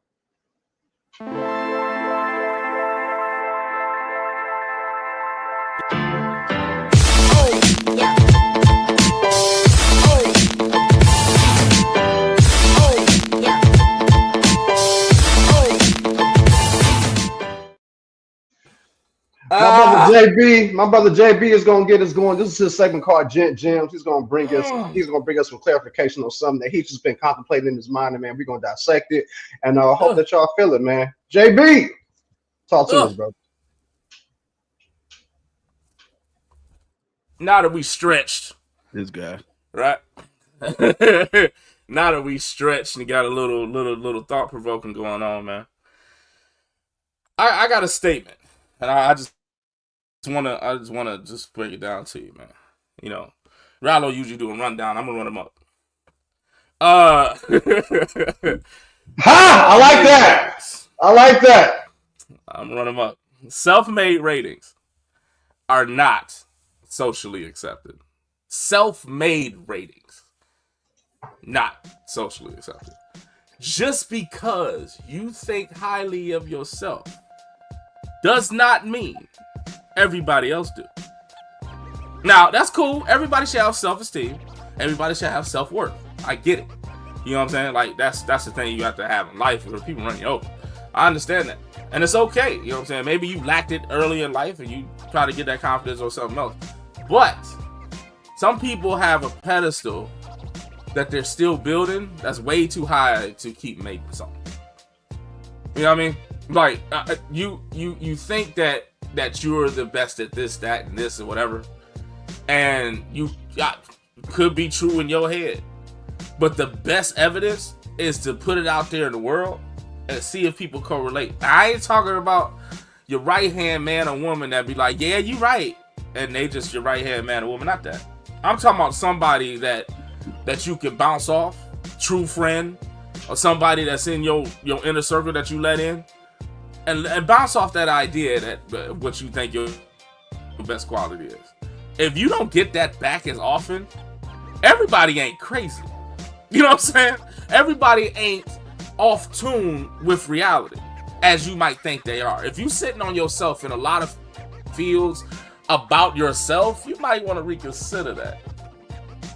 My brother JB is gonna get us going. This is his segment called Gent Gems. He's gonna bring us some clarification on something that he's just been contemplating in his mind, and man, we're gonna dissect it, and hope that y'all feel it, man. JB, talk to us, bro. Now that we stretched, this guy, right? Now that we stretched and got a little thought provoking going on, man. I got a statement, and I just want to break it down to you, man. You know, Rallo usually do a rundown. I'm gonna run him up. Ha! I like that. I'm gonna run them up. Self-made ratings are not socially accepted. Self-made ratings, not socially accepted. Just because you think highly of yourself does not mean everybody else do. Now, that's cool. Everybody should have self-esteem. Everybody should have self-worth. I get it. You know what I'm saying? Like, that's the thing you have to have in life, where people run you over. I understand that. And it's okay. You know what I'm saying? Maybe you lacked it early in life and you try to get that confidence or something else. But some people have a pedestal that they're still building that's way too high to keep making something. You know what I mean? Like, you think that you're the best at this, that, and this, or whatever. And you could be true in your head. But the best evidence is to put it out there in the world and see if people correlate. I ain't talking about your right-hand man or woman that be like, yeah, you right. And they just your right-hand man or woman, not that. I'm talking about somebody that you can bounce off, true friend, or somebody that's in your inner circle that you let in. And bounce off that idea that what you think your best quality is. If you don't get that back as often, everybody ain't crazy. You know what I'm saying? Everybody ain't off tune with reality as you might think they are. If you sitting on yourself in a lot of fields about yourself, you might want to reconsider that.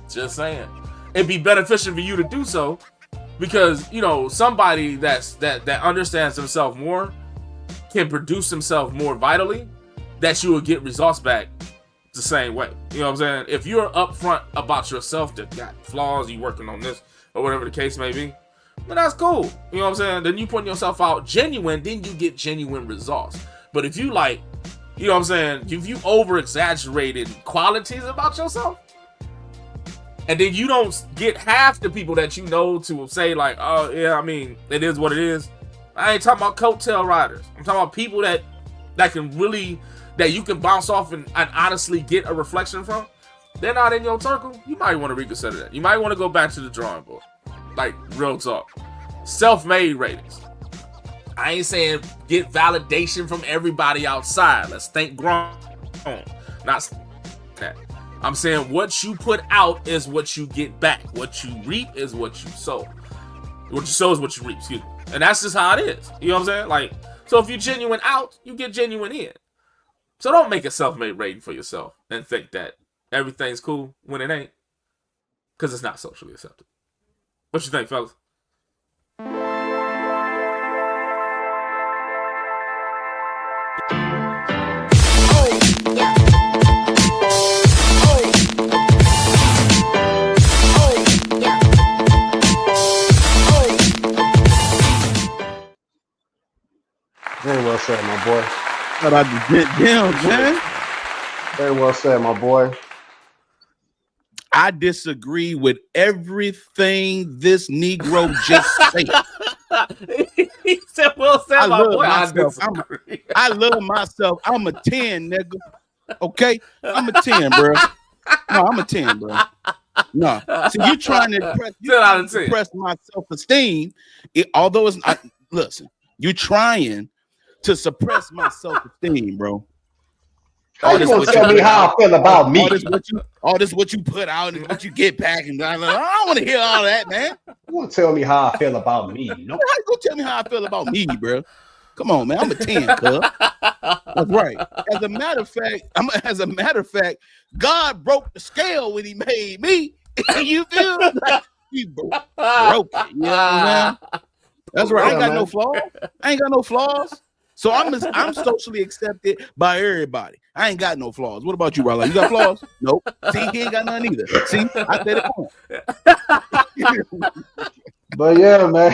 Just saying. It'd be beneficial for you to do so because, you know, somebody that understands himself more can produce himself more vitally, that you will get results back the same way. You know what I'm saying? If you're upfront about yourself that got flaws, you working on this, or whatever the case may be, But that's cool. You know what I'm saying? Then you putting yourself out genuine, then you get genuine results. But if you like, you know what I'm saying, if you over exaggerated qualities about yourself, and then you don't get half the people that you know to say like, oh yeah, I mean, it is what it is. I ain't talking about coattail riders. I'm talking about people that can really, that you can bounce off and honestly get a reflection from. They're not in your circle. You might want to reconsider that. You might want to go back to the drawing board. Like, real talk. Self-made ratings. I ain't saying get validation from everybody outside. Let's think grown. Not that. I'm saying what you put out is what you get back. What you reap is what you sow. What you sow is what you reap, excuse me. And that's just how it is. You know what I'm saying? Like, so if you're genuine out, you get genuine in. So don't make a self-made rating for yourself and think that everything's cool when it ain't. Because it's not socially accepted. What you think, fellas? Very well said, my boy. Shout out to Get Down, man. Very well said, my boy. I disagree with everything this Negro just said. He said, well said, my boy. I love myself. I'm a 10, nigga. Okay? I'm a 10, bro. No, I'm a 10, bro. No. See, you trying to suppress my self-esteem. Although it's not, listen, you trying to suppress my self-esteem, bro. How you gonna tell me how I feel about me? All this what you put out and what you get back, and I don't want to hear all that, man. You gonna tell me how I feel about me? No, how you gonna tell me how I feel about me, bro? Come on, man. I'm a 10, cuz. That's right. As a matter of fact, God broke the scale when He made me. You feel like He broke it. You know what I'm saying? That's right. I ain't got no flaws. I ain't got no flaws. So I'm socially accepted by everybody. I ain't got no flaws. What about you, Riley? You got flaws? Nope. See, he ain't got none either. See, I said it wrong. But yeah, man.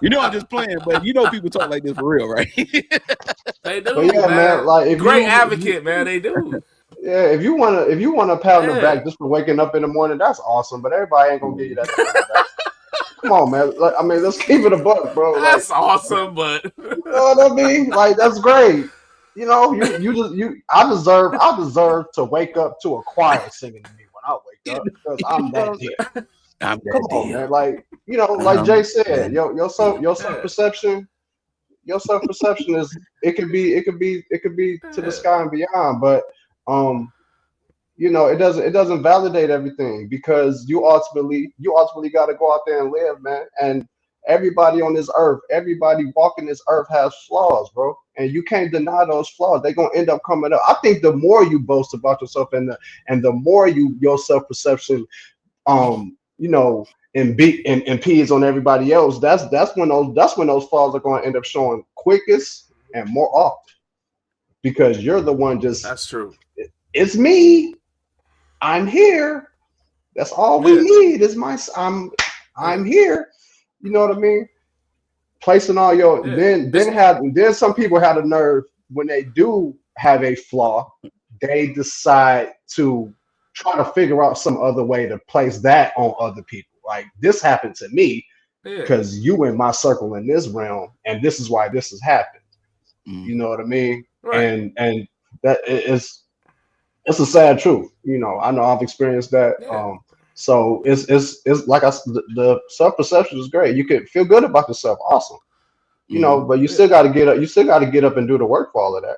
You know I'm just playing, but you know people talk like this for real, right? They do. But yeah, man. Like, if great advocate, man. They do. Yeah, if you wanna pat on the back just for waking up in the morning, that's awesome. But everybody ain't gonna give you that. Come on, man. Like, I mean, let's keep it a buck, bro. That's awesome, but you know what I mean? Like, that's great. You know, I deserve to wake up to a choir singing to me when I wake up because I'm that deep. Come on, man. Like, you know, like Jay said, your self-perception is it could be to the sky and beyond, but you know, it doesn't validate everything because you ultimately got to go out there and live, man. And everybody on this earth, everybody walking this earth has flaws, bro. And you can't deny those flaws. They're gonna end up coming up. I think the more you boast about yourself and the more your self-perception, you know, impedes on everybody else, that's when those flaws are gonna end up showing quickest and more often. Because you're the one that's true. It's me. I'm here. That's all we need is I'm here. You know what I mean? Placing all your then some people have the nerve when they do have a flaw, they decide to try to figure out some other way to place that on other people. Like, this happened to me because you in my circle in this realm, and this is why this has happened. You know what I mean? Right. And that is. It's a sad truth, you know. I know I've experienced that. So it's like the self-perception is great. You can feel good about yourself, awesome, you know. But you still got to get up. You still got to get up and do the work for all of that.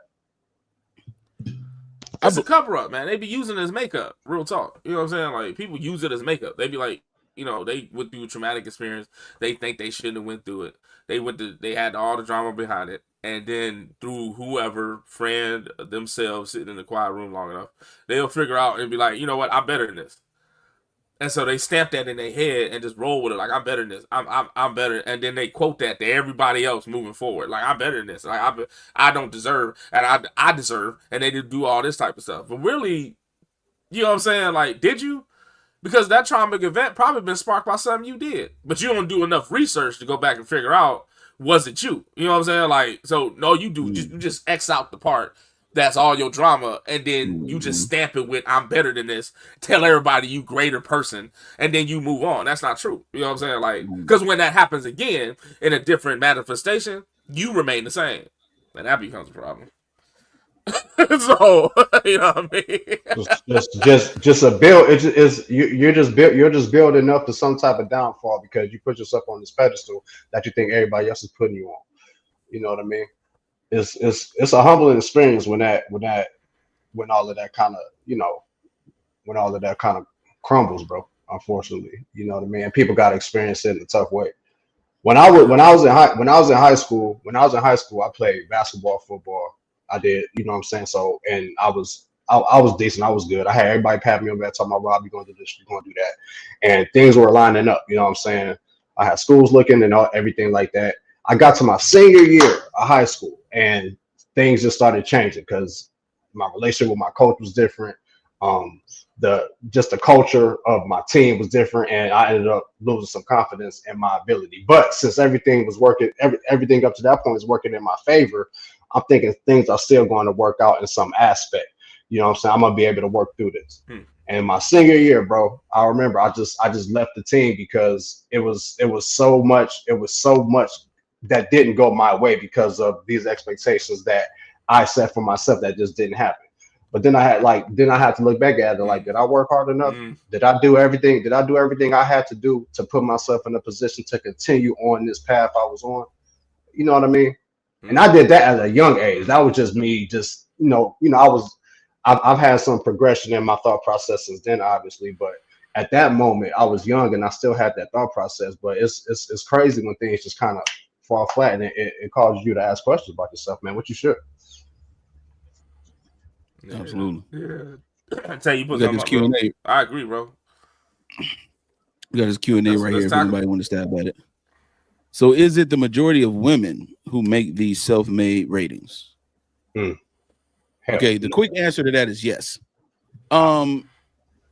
It's a cover up, man. They be using it as makeup. Real talk. You know what I'm saying? Like, people use it as makeup. They be like, you know, they went through a traumatic experience. They think they shouldn't have went through it. They had all the drama behind it. And then through whoever, friend, themselves sitting in the quiet room long enough, they'll figure out and be like, you know what, I'm better than this. And so they stamp that in their head and just roll with it. Like, I'm better than this. I'm better. And then they quote that to everybody else moving forward. Like, I'm better than this. Like, I don't deserve, and I deserve. And they just do all this type of stuff. But really, you know what I'm saying? Like, did you? Because that traumatic event probably been sparked by something you did. But you don't do enough research to go back and figure out, was it you? You know what I'm saying? Like, so no, you do. You just X out the part that's all your drama, and then you just stamp it with, I'm better than this. Tell everybody you greater person, and then you move on. That's not true. You know what I'm saying? Like, because when that happens again in a different manifestation, you remain the same. And that becomes a problem. So, you know what I mean? just a build. You're just building up to some type of downfall because you put yourself on this pedestal that you think everybody else is putting you on. You know what I mean? It's a humbling experience when all of that kind of, you know, when all of that kind of crumbles, bro. Unfortunately, you know what I mean. And people got to experience it in a tough way. When I was in high school, I played basketball, football. I did, you know what I'm saying? So, and I was decent. I was good. I had everybody pat me on the back, talking about, Rob, you're going to do this, you're going to do that. And things were lining up, you know what I'm saying? I had schools looking and everything like that. I got to my senior year of high school and things just started changing because my relationship with my coach was different. The culture of my team was different, and I ended up losing some confidence in my ability. But since everything was working, everything up to that point is working in my favor, I'm thinking things are still going to work out in some aspect. You know what I'm saying? I'm gonna be able to work through this. And my senior year, bro, I remember I just left the team because it was so much that didn't go my way because of these expectations that I set for myself that just didn't happen. But then I had to look back at it like, did I work hard enough? Did I do everything? Did I do everything I had to do to put myself in a position to continue on this path I was on? You know what I mean? And I did that at a young age. That was just me. Just I've had some progression in my thought process since then, obviously. But at that moment, I was young and I still had that thought process. But it's crazy when things just kind of fall flat and it causes you to ask questions about yourself, man. What you should. Yeah, absolutely. Yeah. I tell you, we got this Q&A. I agree, bro. We got this Q&A right here if anybody want to stab at it. So is it the majority of women who make these self-made ratings? Okay, the quick answer to that is yes. And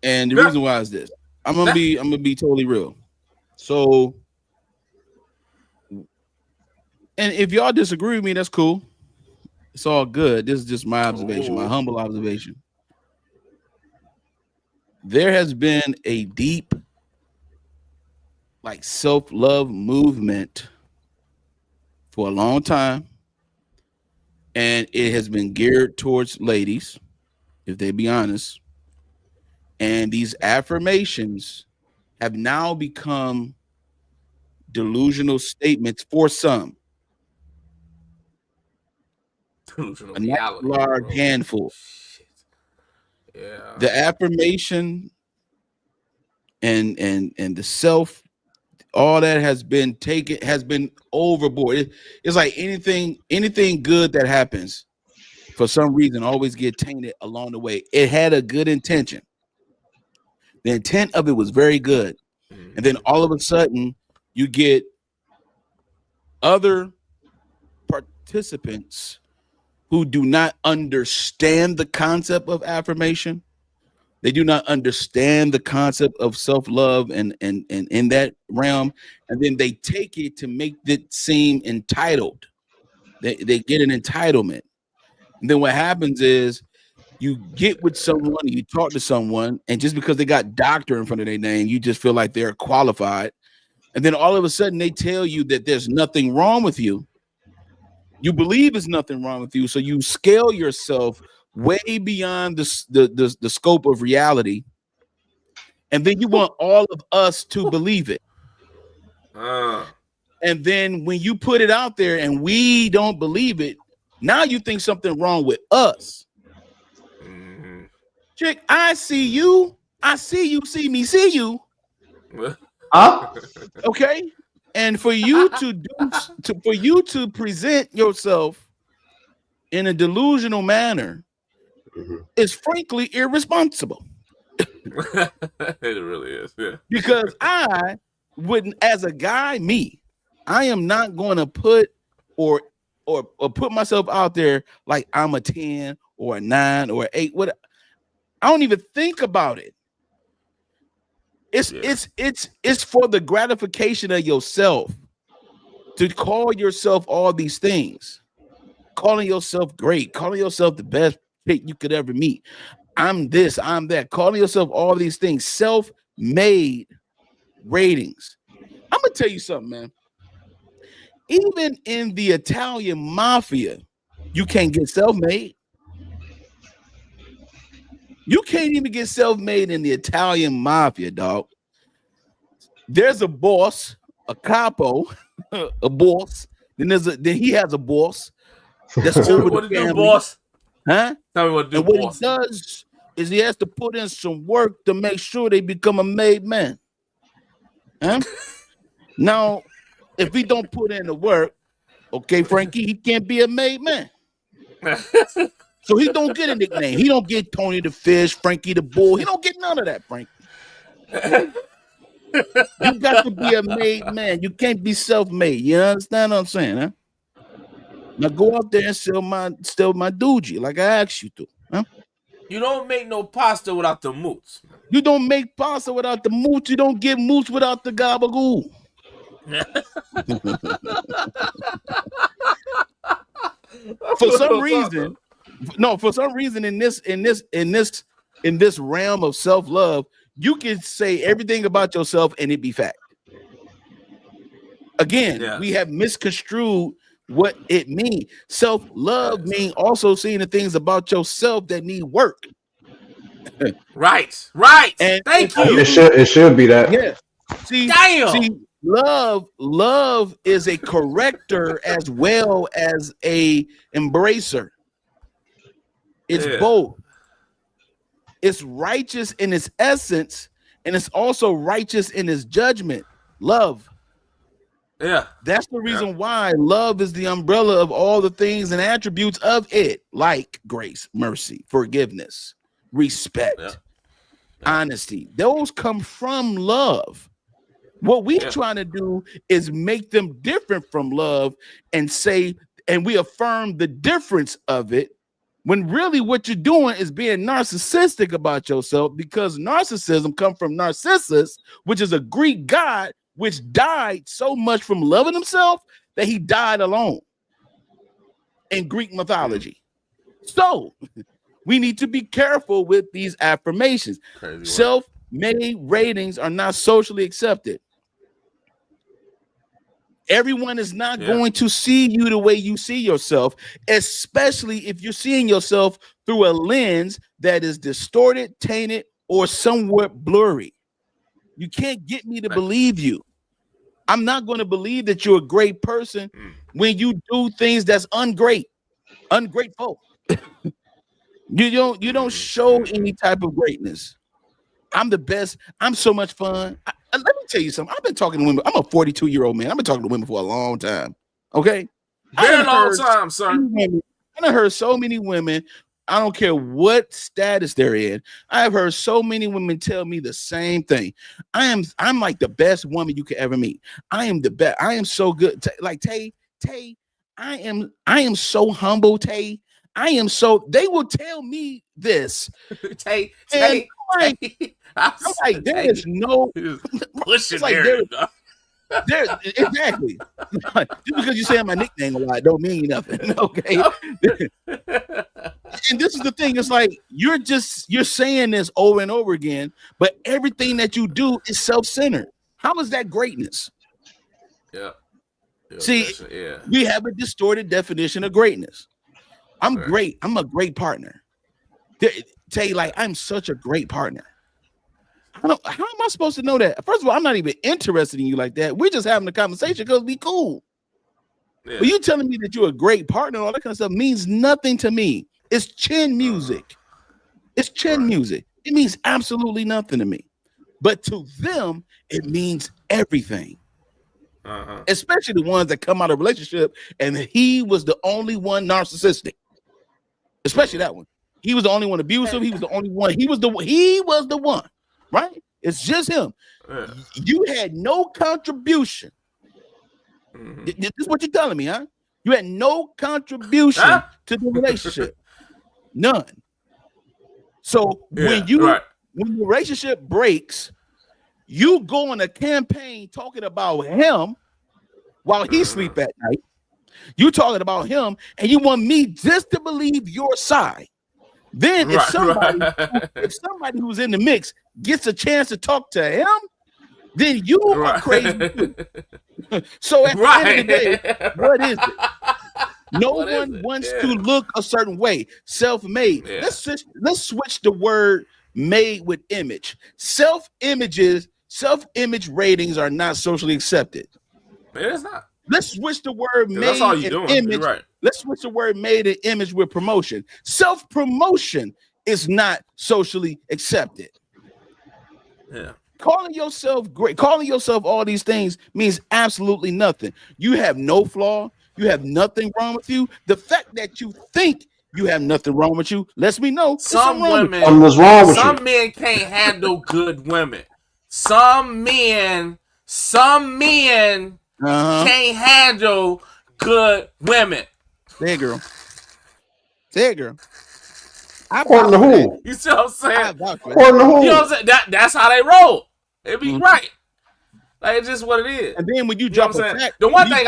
the reason why is this. I'm gonna be totally real. So, and if y'all disagree with me, that's cool. It's all good. This is just my observation, my humble observation. There has been a deep, like, self-love movement for a long time, and it has been geared towards ladies, if they be honest. And these affirmations have now become delusional statements for some. Delusional a not large handful. Shit. Yeah. The affirmation and the self, all that has been overboard. It's like anything good that happens for some reason always get tainted along the way. It had a good intention. The intent of it was very good. And then all of a sudden you get other participants who do not understand the concept of affirmation. They do not understand the concept of self-love and in that realm. And then they take it to make it seem entitled. They get an entitlement. And then what happens is you get with someone, you talk to someone, and just because they got doctor in front of their name, you just feel like they're qualified. And then all of a sudden they tell you that there's nothing wrong with you. You believe there's nothing wrong with you. So you scale yourself way beyond the scope of reality. And then you want all of us to believe it. And then when you put it out there and we don't believe it, now you think something wrong with us. Chick, I see you. I see you. See me. See you. Okay. And for you to present yourself in a delusional manner is frankly irresponsible. It really is. Yeah. Because I wouldn't, as a guy, I am not going to put or put myself out there like I'm a 10 or a 9 or an 8. What? I don't even think about it. It's for the gratification of yourself to call yourself all these things, calling yourself great, calling yourself the best chick you could ever meet. I'm this, I'm that, calling yourself all these things, self-made ratings. I'm gonna tell you something, man. Even in the Italian mafia, you can't get self-made. You can't even get self-made in the Italian mafia, dog. There's a boss, a capo, a boss. Then he has a boss. That's over what the to do, family. boss? Huh? Tell me what to do, and what boss. he does is he has to put in some work to make sure they become a made man. Huh? Now, if he don't put in the work, okay, Frankie, he can't be a made man. So he don't get a nickname. He don't get Tony the Fish, Frankie the Bull. He don't get none of that, Frankie. You got to be a made man. You can't be self-made. You understand what I'm saying, huh? Now go out there and steal my doogie like I asked you to. Huh? You don't make no pasta without the moots. You don't make pasta without the mooch. You don't get mooch without the gabagool. For some reason, in this realm of self-love, you can say everything about yourself and it be fact. Again, we have misconstrued what it means. Self-love means also seeing the things about yourself that need work. Right. And thank you. It should be that. Yeah. See, love is a corrector as well as a embracer. It's both. It's righteous in its essence, and it's also righteous in its judgment. Love. Yeah. That's the reason why love is the umbrella of all the things and attributes of it, like grace, mercy, forgiveness, respect, honesty. Those come from love. What we're trying to do is make them different from love and say, and we affirm the difference of it, when really what you're doing is being narcissistic about yourself, because narcissism comes from Narcissus, which is a Greek god which died so much from loving himself that he died alone in Greek mythology. So we need to be careful with these affirmations. Self-made ratings are not socially accepted. Everyone is not going to see you the way you see yourself, especially if you're seeing yourself through a lens that is distorted, tainted, or somewhat blurry. You can't get me to believe you. I'm not going to believe that you're a great person when you do things that's ungrateful. You don't show any type of greatness. I'm the best. I'm so much fun. Let me tell you something. I've been talking to women. I'm a 42-year-old man. I've been talking to women for a long time. Okay? Very long time, sir. I heard so many women. I don't care what status they're in. I have heard so many women tell me the same thing. I'm like the best woman you could ever meet. I am the best. I am so good. Like Tay, I am so humble, Tay. They will tell me this. Tay. I'm like, there is no pushing like there exactly. Just because you say my nickname a lot don't mean nothing. Okay. And this is the thing, it's like you're saying this over and over again, but everything that you do is self-centered. How is that greatness? See, we have a distorted definition of greatness. I'm great. I'm a great partner. Tay, like, I'm such a great partner. How am I supposed to know that? First of all, I'm not even interested in you like that. We're just having a conversation because we cool. Yeah. But you telling me that you're a great partner and all that kind of stuff means nothing to me. It's chin music. It's chin music. It means absolutely nothing to me. But to them, it means everything. Especially the ones that come out of a relationship and he was the only one narcissistic. Especially that one. He was the only one abusive. He was the only one. He was the one. Right? It's just him. You had no contribution. This is what you're telling me, huh? You had no contribution to the relationship. None. So when the relationship breaks, You go on a campaign talking about him while he sleep at night. You talking about him, and you want me just to believe your side. Then if somebody who's in the mix gets a chance to talk to him, then you are crazy too. So at the end of the day, what is it? No one wants to look a certain way. Self-made. Yeah. Let's switch the word made with image. Self-image ratings are not socially accepted. It is not. Let's switch the word made and image. Right. Let's switch the word made and image with promotion. Self-promotion is not socially accepted. Yeah. Calling yourself great, calling yourself all these things means absolutely nothing. You have no flaw. You have nothing wrong with you. The fact that you think you have nothing wrong with you lets me know some women, some men can't handle good women. Some men can't handle good women. There, girl. According to who? You see what I'm saying? According to who? You know what I'm saying? That's how they roll. It be right. Like, it's just what it is. And then when you drop a fact, the one thing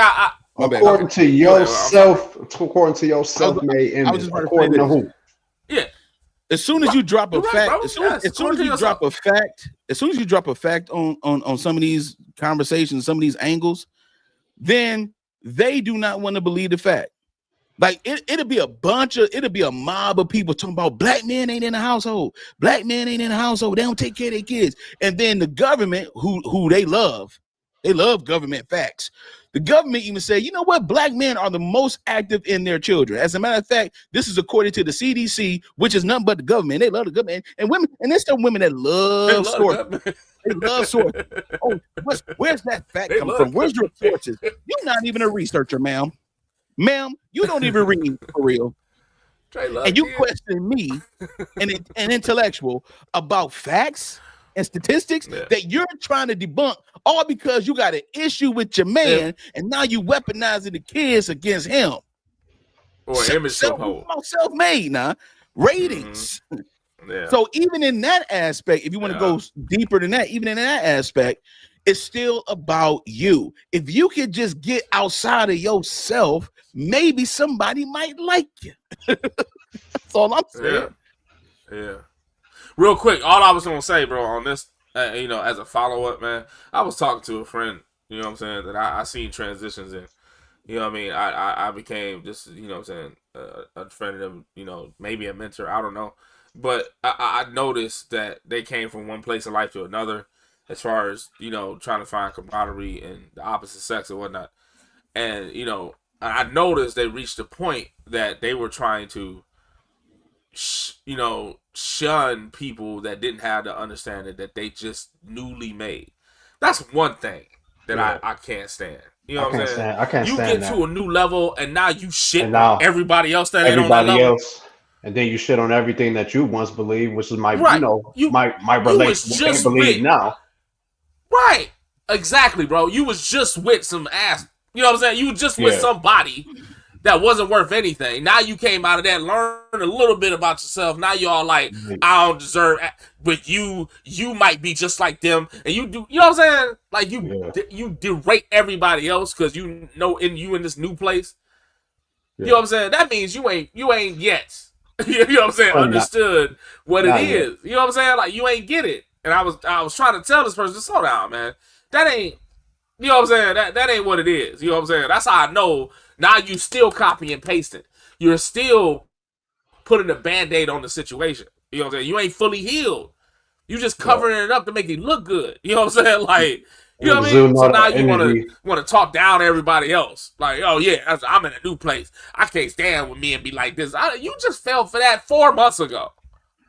according to yourself, according to your self-made image, according to who? Yeah. As soon as you drop a fact, as soon as you drop a fact on some of these conversations, some of these angles, then they do not want to believe the fact. Like it'll be a mob of people talking about black men ain't in the household. Black men ain't in the household. They don't take care of their kids. And then the government, who they love government facts. The government even say, you know what? Black men are the most active in their children. As a matter of fact, this is according to the CDC, which is nothing but the government. They love the government. And women, and there's some women that love sources. They love sources. Oh, where's that fact coming from? Where's your sources? You're not even a researcher, ma'am. Ma'am, you don't even read for real. And you question me, an intellectual, about facts and statistics that you're trying to debunk, all because you got an issue with your man, and now you weaponizing the kids against him. Or image self-made now. Ratings. Mm-hmm. Yeah. So even in that aspect, if you want to go deeper than that, even in that aspect, it's still about you. If you could just get outside of yourself, maybe somebody might like you. That's all I'm saying. Yeah. Real quick, all I was gonna say, bro, on this, as a follow-up, man, I was talking to a friend, you know what I'm saying, that I seen transitions in. You know what I mean? I became just, you know what I'm saying, a friend of them, maybe a mentor, I don't know. But I noticed that they came from one place in life to another, as far as, trying to find camaraderie in the opposite sex and whatnot. And, I noticed they reached a point that they were trying to, shun people that didn't have the understanding that they just newly made. That's one thing that I can't stand. You know what I'm saying? I can't stand that. You get to a new level and now you shit on everybody else that ain't on that level. And then you shit on everything that you once believed, which is my relation to believe now. Right. Exactly, bro. You was just with some ass. You know what I'm saying? You was just with somebody that wasn't worth anything. Now you came out of that, learned a little bit about yourself. Now you all like, I don't deserve it. But you might be just like them. And you do, you know what I'm saying? Like you derate everybody else because you in this new place. Yeah. You know what I'm saying? That means you ain't yet. You know what I'm saying? Understood what it is. You know what I'm saying? Like you ain't get it. And I was trying to tell this person, slow down, man. That ain't, you know what I'm saying? That ain't what it is. You know what I'm saying? That's how I know. Now you still copy and pasting. You're still putting a Band-Aid on the situation. You know what I'm saying? You ain't fully healed. You just covering it up to make it look good. You know what I'm saying? Like, you know what I mean? So now you want to talk down to everybody else. Like, oh yeah, I'm in a new place. I can't stand with me and be like this. You just fell for that 4 months ago.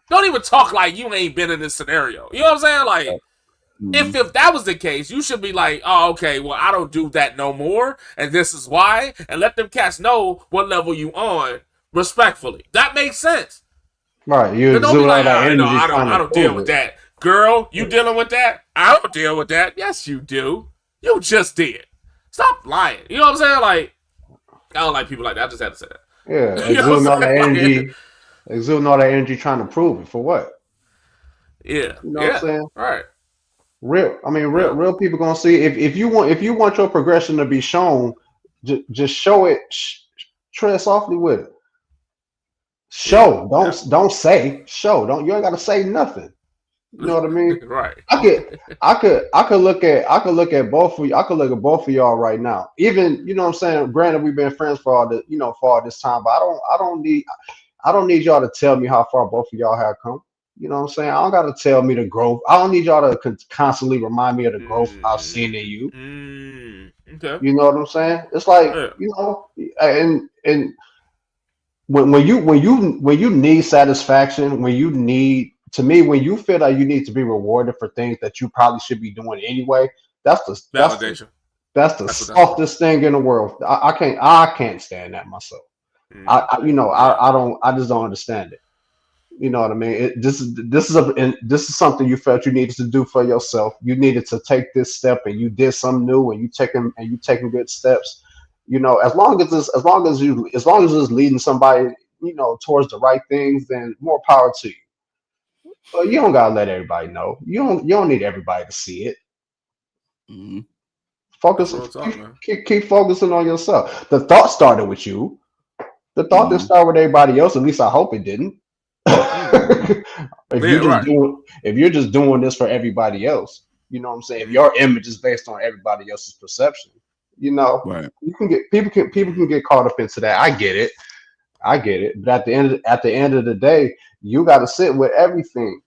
Don't even talk like you ain't been in this scenario. You know what I'm saying? Like, if that was the case, you should be like, oh, okay, well, I don't do that no more, and this is why, and let them cats know what level you on respectfully. That makes sense. Right. You don't be like, I don't deal with that. Girl, you dealing with that? I don't deal with that. Yes, you do. You just did. Stop lying. You know what I'm saying? Like, I don't like people like that. I just had to say that. Yeah, exuding all that energy. Exuding all that energy trying to prove it. For what? Yeah. You know what I'm saying? Right. Real people gonna see if you want your progression to be shown, just show it. Tread softly with it. Show, don't say. Show, don't. You ain't gotta say nothing. You know what I mean? Right. I could look at both of you. I could look at both of y'all right now. Even, you know what I'm saying? Granted, we've been friends for all this time, but I don't need y'all to tell me how far both of y'all have come. You know what I'm saying? I don't gotta tell me the growth. I don't need y'all to constantly remind me of the growth I've seen in you. Okay. You know what I'm saying? It's like, you know, and when you need satisfaction, when you feel like you need to be rewarded for things that you probably should be doing anyway, that's the validation. That's the softest thing in the world. I can't stand that myself. I just don't understand it. You know what I mean? This is something you felt you needed to do for yourself. You needed to take this step, and you did something new, and you taking good steps. You know, as long as it's leading somebody, you know, towards the right things, then more power to you. But you don't gotta let everybody know. You don't need everybody to see it. Mm-hmm. Focus. Keep focusing on yourself. The thought started with you. The thought didn't start with everybody else. At least I hope it didn't. If you're just doing this for everybody else, you know what I'm saying? If your image is based on everybody else's perception, you know, you can get people can get caught up into that. I get it. But at the end of the day, you got to sit with everything,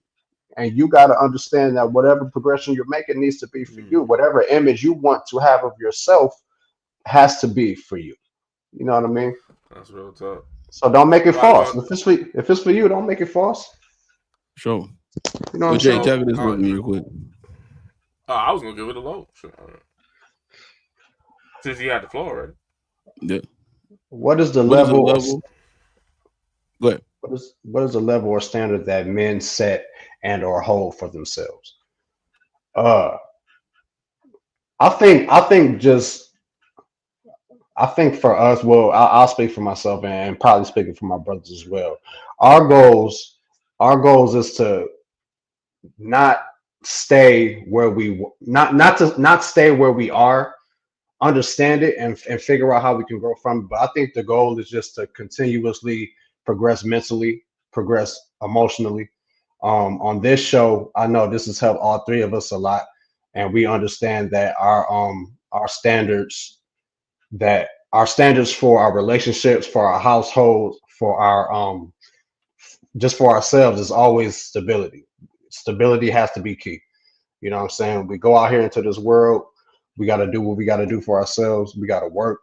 and you got to understand that whatever progression you're making needs to be for you. Whatever image you want to have of yourself has to be for you. You know what I mean? That's real tough. So don't make it false. If it's for you, don't make it false. Sure. You know what I'm saying? Jay, this real quick. I was gonna give it a low. Sure. Since you had the floor, right? Yeah. What is the level? Go ahead. What is the level or standard that men set and or hold for themselves? I think for us, well, I'll speak for myself and probably speaking for my brothers as well. Our goals is to not stay where not stay where we are, understand it and figure out how we can grow from it. But I think the goal is just to continuously progress mentally, progress emotionally. On this show, I know this has helped all three of us a lot, and we understand that our standards for our relationships, for our households, for our just for ourselves is always stability. Stability has to be key. You know what I'm saying? We go out here into this world, we got to do what we got to do for ourselves. We got to work.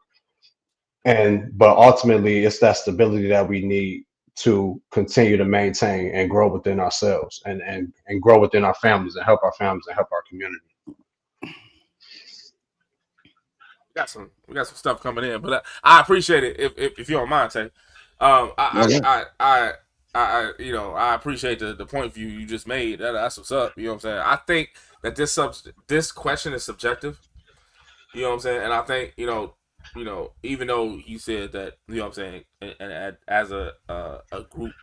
But ultimately it's that stability that we need to continue to maintain and grow within ourselves and grow within our families and help our families and help our community. We got some stuff coming in, but I appreciate it if you don't mind, Tay. I appreciate the point of view you just made. That's what's up. You know what I'm saying? I think that this question is subjective. You know what I'm saying? And I think even though you said that, you know what I'm saying, and as a group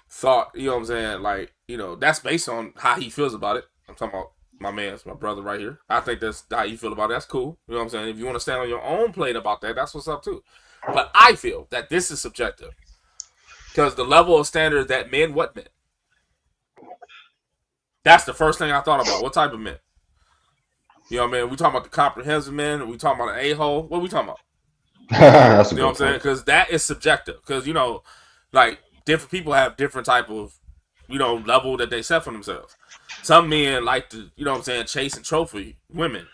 thought, you know what I'm saying, like, you know, that's based on how he feels about it. I'm talking about my brother right here. I think that's how you feel about it. That's cool. You know what I'm saying? If you want to stand on your own plate about that, that's what's up too. But I feel that this is subjective because the level of standard that men, what men? That's the first thing I thought about. What type of men? You know what I mean? We talking about the comprehensive men. We talking about an a-hole. What are we talking about? You know what I'm saying? Because that is subjective. Because, you know, like different people have different type of, you know, level that they set for themselves. Some men like to, you know what I'm saying, chase and trophy women.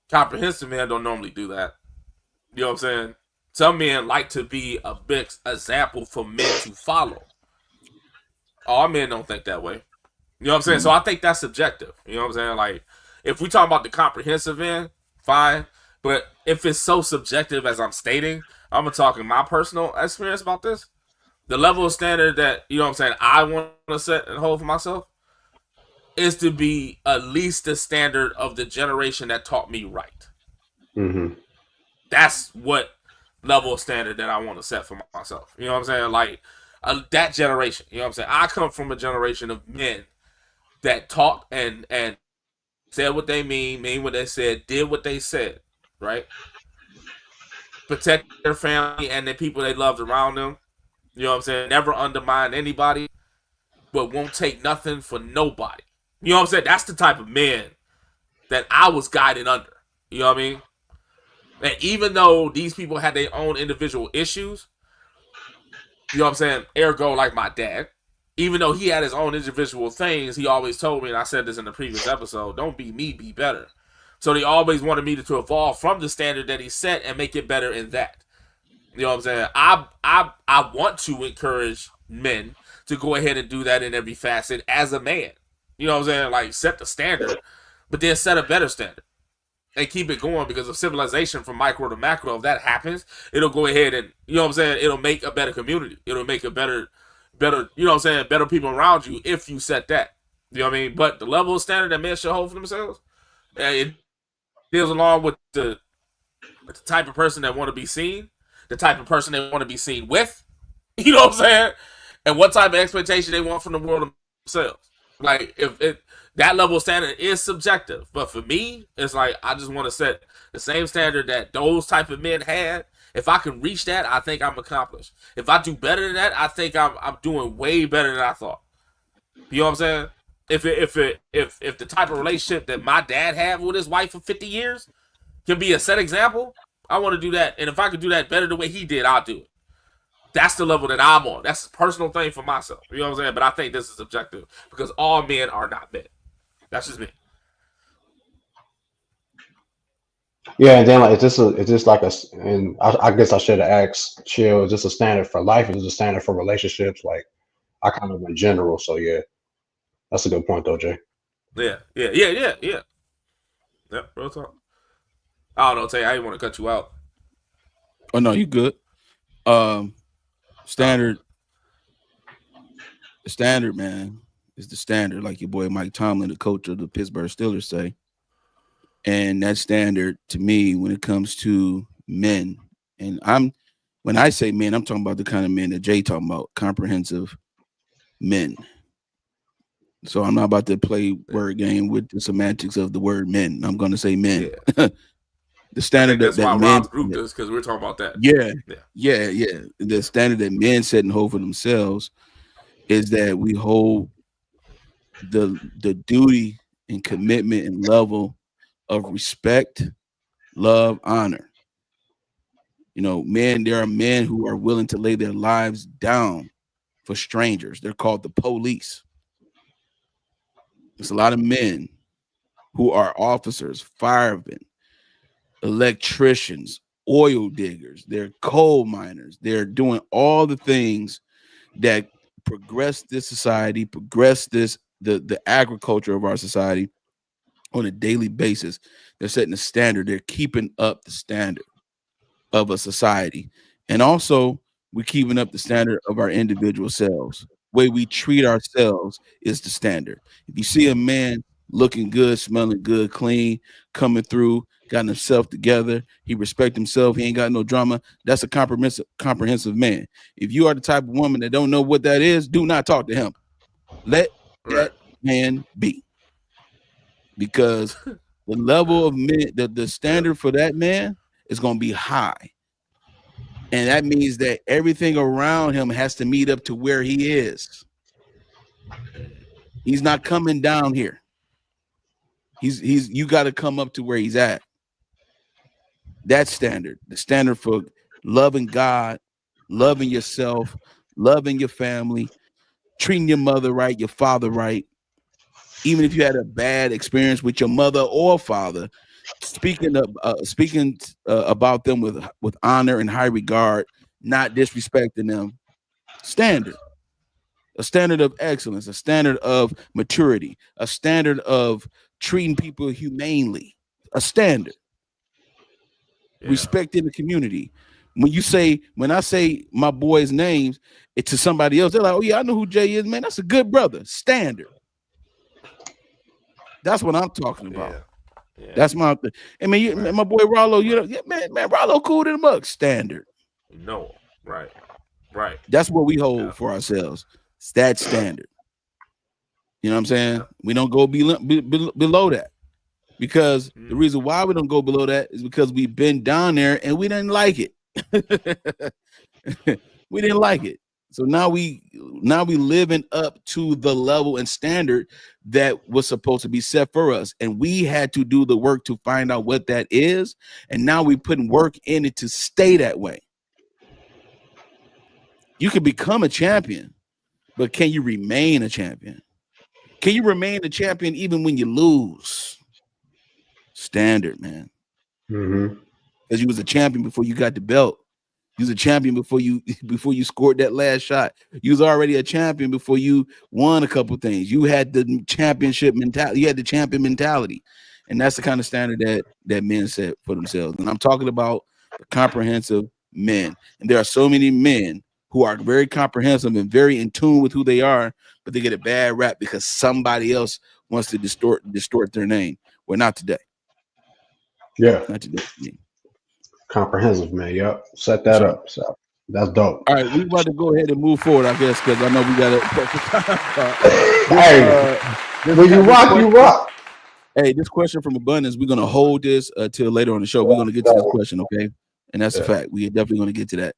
Comprehensive men don't normally do that. You know what I'm saying? Some men like to be a big example for men to follow. All men don't think that way. You know what I'm saying? So I think that's subjective. You know what I'm saying? Like, if we talk about the comprehensive end, fine. But if it's so subjective as I'm stating, I'm talking my personal experience about this. The level of standard that, you know what I'm saying, I want to set and hold for myself is to be at least the standard of the generation that taught me right. Mm-hmm. That's what level of standard that I want to set for myself. You know what I'm saying? Like, that generation. You know what I'm saying? I come from a generation of men that taught and said what they mean what they said, did what they said, right? Protect their family and the people they loved around them. You know what I'm saying? Never undermine anybody, but won't take nothing for nobody. You know what I'm saying? That's the type of man that I was guided under. You know what I mean? And even though these people had their own individual issues, you know what I'm saying? Ergo, like my dad, even though he had his own individual things, he always told me, and I said this in the previous episode, don't be me, be better. So he always wanted me to evolve from the standard that he set and make it better in that. You know what I'm saying? I want to encourage men to go ahead and do that in every facet as a man. You know what I'm saying? Like, set the standard, but then set a better standard. And keep it going, because of civilization from micro to macro, if that happens, it'll go ahead and, you know what I'm saying, it'll make a better community. It'll make a better, you know what I'm saying, better people around you if you set that. You know what I mean? But the level of standard that men should hold for themselves, it deals along with the type of person that want to be seen, the type of person they want to be seen with, you know what I'm saying, and what type of expectation they want from the world themselves. Like, if that level of standard is subjective, but for me, it's like I just want to set the same standard that those type of men had. If I can reach that, I think I'm accomplished. If I do better than that, I think I'm doing way better than I thought. You know what I'm saying? If the type of relationship that my dad had with his wife for 50 years can be a set example, I want to do that. And if I could do that better the way he did, I'll do it. That's the level that I'm on. That's a personal thing for myself. You know what I'm saying? But I think this is subjective because all men are not men. That's just me. Yeah, and then like it's just like and I guess I should have asked Chill, is this a standard for life? Is this a standard for relationships? Like, I kind of went general, so yeah, that's a good point though, Jay. Yeah. Yep, real talk. I don't know, Tay, I didn't want to cut you out. Oh no, you good. Standard, man, is the standard, like your boy Mike Tomlin, the coach of the Pittsburgh Steelers, say. And that standard, to me, when it comes to men, and when I say men, I'm talking about the kind of men that Jay talking about, comprehensive men. So I'm not about to play word game with the semantics of the word men. I'm going to say men. Yeah. The standard that's that why men Rob's grouped us, because we're talking about that. Yeah. The standard that men set and hold for themselves is that we hold the duty and commitment and level of respect, love, honor. You know, there are men who are willing to lay their lives down for strangers. They're called the police. There's a lot of men who are officers, firemen, electricians, oil diggers, they're coal miners. They're doing all the things that progress this society, progress the agriculture of our society on a daily basis. They're setting a standard. They're keeping up the standard of a society. And also, we're keeping up the standard of our individual selves. The way we treat ourselves is the standard. If you see a man looking good, smelling good, clean, coming through, got himself together, he respects himself, he ain't got no drama, that's a comprehensive man. If you are the type of woman that don't know what that is, do not talk to him. Let that man be. Because the level of men, the standard for that man is going to be high. And that means that everything around him has to meet up to where he is. He's not coming down here. You got to come up to where he's at. That standard, the standard for loving God, loving yourself, loving your family, treating your mother right, your father right. Even if you had a bad experience with your mother or father, speaking about them with honor and high regard, not disrespecting them. Standard. A standard of excellence, a standard of maturity, a standard of treating people humanely, a standard. Yeah. Respect in the community. When I say my boys' names to somebody else, they're like, oh yeah, I know who Jay is, man. That's a good brother. Standard. That's what I'm talking about. Yeah. That's my. I mean, my boy Rollo, man, Rollo cool to the mug. Standard. No, right. That's what we hold for ourselves. It's that standard. You know what I'm saying? We don't go below that. because the reason why we don't go below that is because we've been down there and we didn't like it. We didn't like it. So now we living up to the level and standard that was supposed to be set for us. And we had to do the work to find out what that is. And now we putting work in it to stay that way. You can become a champion, but can you remain a champion? Can you remain a champion even when you lose? Standard, man. Because you was a champion before you got the belt. You was a champion before you scored that last shot. You was already a champion before you won a couple things. You had the championship mentality. You had the champion mentality. And that's the kind of standard that men set for themselves. And I'm talking about the comprehensive men. And there are so many men who are very comprehensive and very in tune with who they are, but they get a bad rap because somebody else wants to distort their name. Well, not today. Yeah. Not today. Comprehensive, man. Yep. Set that up. So that's dope. All right, we about to go ahead and move forward, I guess, because I know we got to. When you rock, you rock. Hey, this question from Abundance, we're gonna hold this till later on the show. We're gonna get to this question, okay? And that's a fact. We are definitely gonna get to that.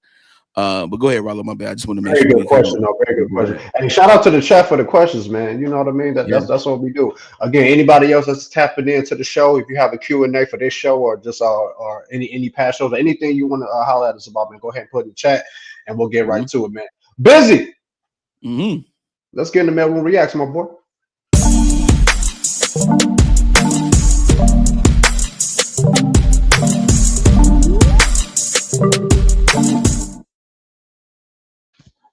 But go ahead, Rollo. My bad. I just want to make Very sure. Good question, though. Very good question. And shout out to the chat for the questions, man. You know what I mean? That's what we do. Again, anybody else that's tapping into the show, if you have a Q&A for this show or just or any past shows or anything you want to holler at us about, man, go ahead and put in the chat and we'll get right to it, man. Busy. Let's get in the mailroom reaction, my boy.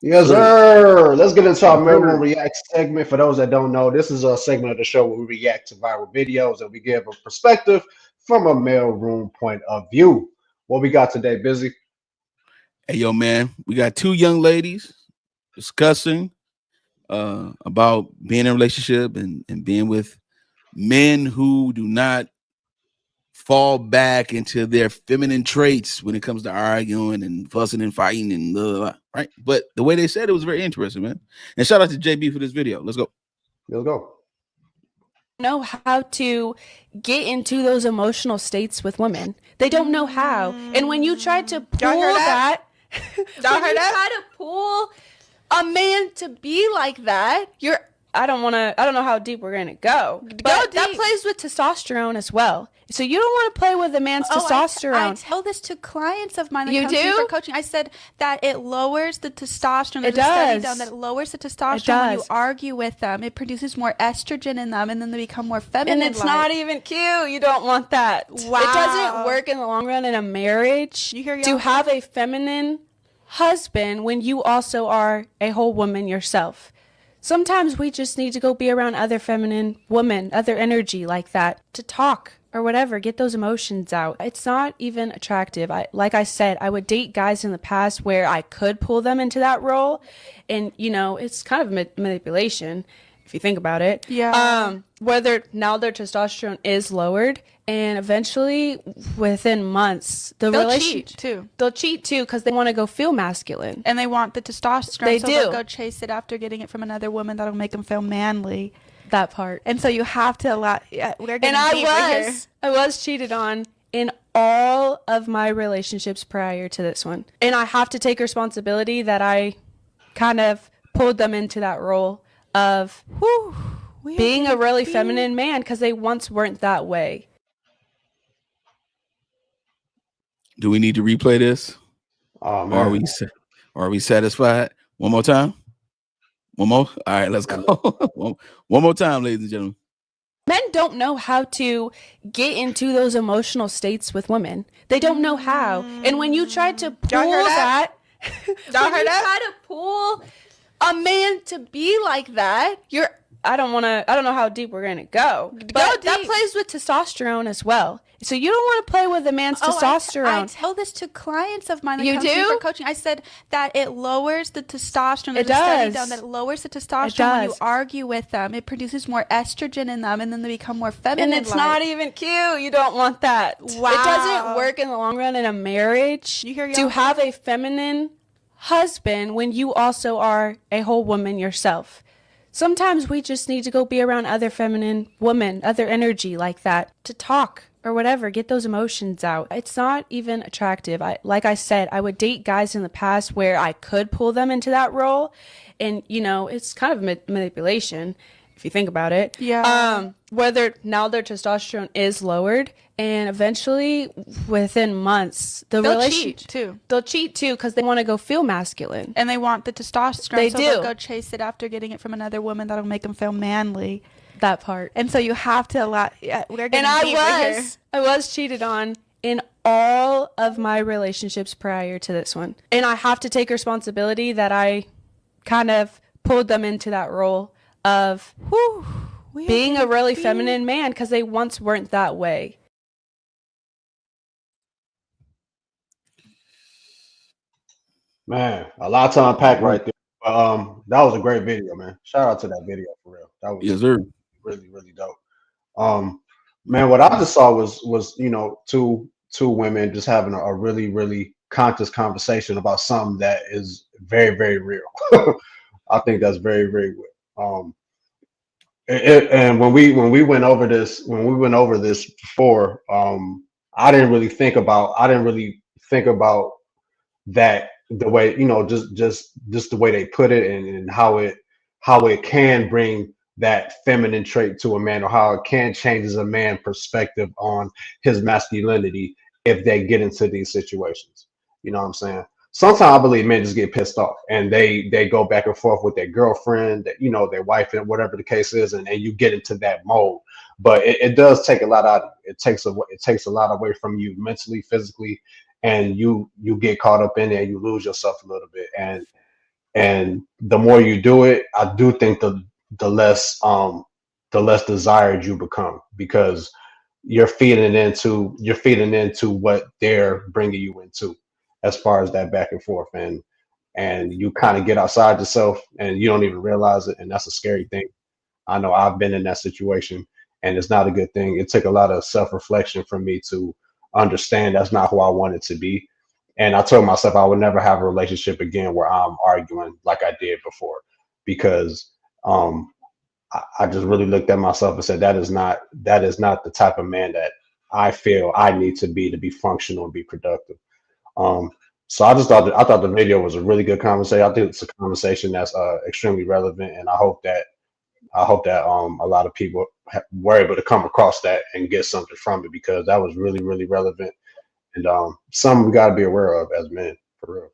Yes, sir. Let's get into our Mailroom React segment. For those that don't know, this is a segment of the show where we react to viral videos and we give a perspective from a mailroom point of view. What we got today, Busy? Hey, yo, man. We got two young ladies discussing about being in a relationship and being with men who do not fall back into their feminine traits when it comes to arguing and fussing and fighting and blah, blah, blah, right? But the way they said it was very interesting, man. And shout out to JB for this video. Let's go. Let's go. Know how to get into those emotional states with women. They don't know how. And when you try to pull try to pull a man to be like that, I don't know how deep we're gonna go. But that plays with testosterone as well. So you don't want to play with a man's testosterone. I tell this to clients of mine that come to me for coaching. I said that it lowers the testosterone. It does. That it lowers the testosterone when you argue with them. It produces more estrogen in them, and then they become more feminine. And it's not even cute. You don't want that. Wow. It doesn't work in the long run in a marriage to have a feminine husband when you also are a whole woman yourself. Sometimes we just need to go be around other feminine women, other energy like that, to talk or whatever, get those emotions out. It's not even attractive. Like I said, I would date guys in the past where I could pull them into that role. And, it's kind of manipulation, if you think about it. Yeah. Whether now their testosterone is lowered, and eventually, within months, they'll cheat too. They'll cheat too because they want to go feel masculine. And they want the testosterone. They so do. They'll go chase it after getting it from another woman that'll make them feel manly. That part. And so you have to allow. Yeah, we're getting deep I was cheated on in all of my relationships prior to this one, and I have to take responsibility that I kind of pulled them into that role of being a really feminine man because they once weren't that way. Do we need to replay this? Oh, man. Or are we satisfied? One more time? One more? All right, let's go. One more time, ladies and gentlemen. Men don't know how to get into those emotional states with women. They don't know how. And when you try to pull try to pull a man to be like that, I don't know how deep we're gonna go. But that plays with testosterone as well. So you don't want to play with a man's testosterone. I tell this to clients of mine that come to me for coaching. I said that it lowers the testosterone. It does. That it lowers the testosterone when you argue with them. It produces more estrogen in them, and then they become more feminine. And it's not even cute. You don't want that. Wow. It doesn't work in the long run in a marriage to have a feminine husband when you also are a whole woman yourself. Sometimes we just need to go be around other feminine women, other energy like that, to talk or whatever, get those emotions out. It's not even attractive. Like I said, I would date guys in the past where I could pull them into that role. And, you know, it's kind of manipulation, if you think about it. Yeah. Whether now their testosterone is lowered, and eventually within months they'll cheat too. They'll cheat too because they want to go feel masculine, and they want the testosterone. They so do. They'll go chase it after getting it from another woman that'll make them feel manly. That part. And so you have to allow. Yeah, we're getting I was cheated on in all of my relationships prior to this one, and I have to take responsibility that I kind of pulled them into that role of being a really feminine man because they once weren't that way. Man, a lot to unpack right there. That was a great video, man. Shout out to that video for real. That was Yes, sir. really, really dope. Man, what I just saw was you know two women just having a really, really conscious conversation about something that is very, very real. I think that's very, very real. And when we went over this before, I didn't really think about that the way, you know, just the way they put it, and how it can bring that feminine trait to a man, or how it can change as a man perspective on his masculinity if they get into these situations. You know what I'm saying? Sometimes I believe men just get pissed off and they go back and forth with their girlfriend, you know, their wife, and whatever the case is, and you get into that mode. But it does take a lot out of you. It takes a lot away from you mentally, physically, and you get caught up in it and you lose yourself a little bit. And the more you do it, I do think the less desired you become, because you're feeding into what they're bringing you into, as far as that back and forth, and you kind of get outside yourself and you don't even realize it, and that's a scary thing. I know I've been in that situation, and it's not a good thing. It took a lot of self-reflection for me to understand that's not who I wanted to be. And I told myself I would never have a relationship again where I'm arguing like I did before, because I just really looked at myself and said that is not the type of man that I feel I need to be functional and be productive. So I thought the video was a really good conversation. I think it's a conversation that's extremely relevant, and I hope that a lot of people were able to come across that and get something from it, because that was really, really relevant, and something we got to be aware of as men, for real.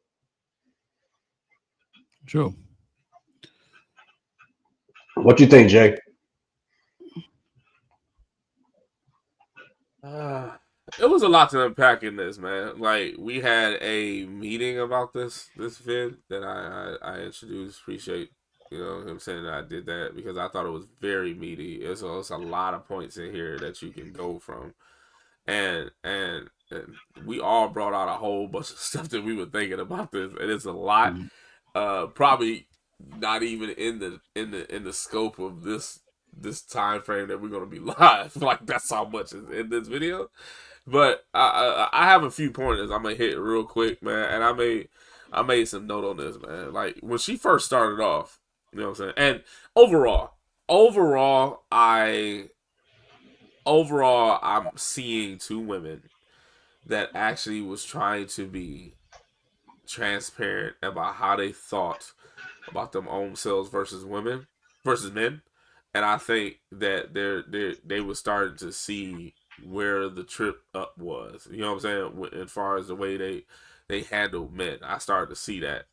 Sure. What do you think, Jay? It was a lot to unpack in this, man. Like, we had a meeting about this vid that I introduced. Appreciate, you know, him saying that I did that, because I thought it was very meaty. It's a lot of points in here that you can go from, and we all brought out a whole bunch of stuff that we were thinking about this, and it's a lot. Probably not even in the scope of this time frame that we're gonna be live. Like, that's how much is in this video. But I have a few pointers I'm gonna hit real quick, man. And I made some note on this, man. Like, when she first started off, you know what I'm saying? And overall, I'm seeing two women that actually was trying to be transparent about how they thought about them own selves versus men. And I think that they were starting to see where the trip up was. You know what I'm saying? As far as the way they handled men, I started to see that.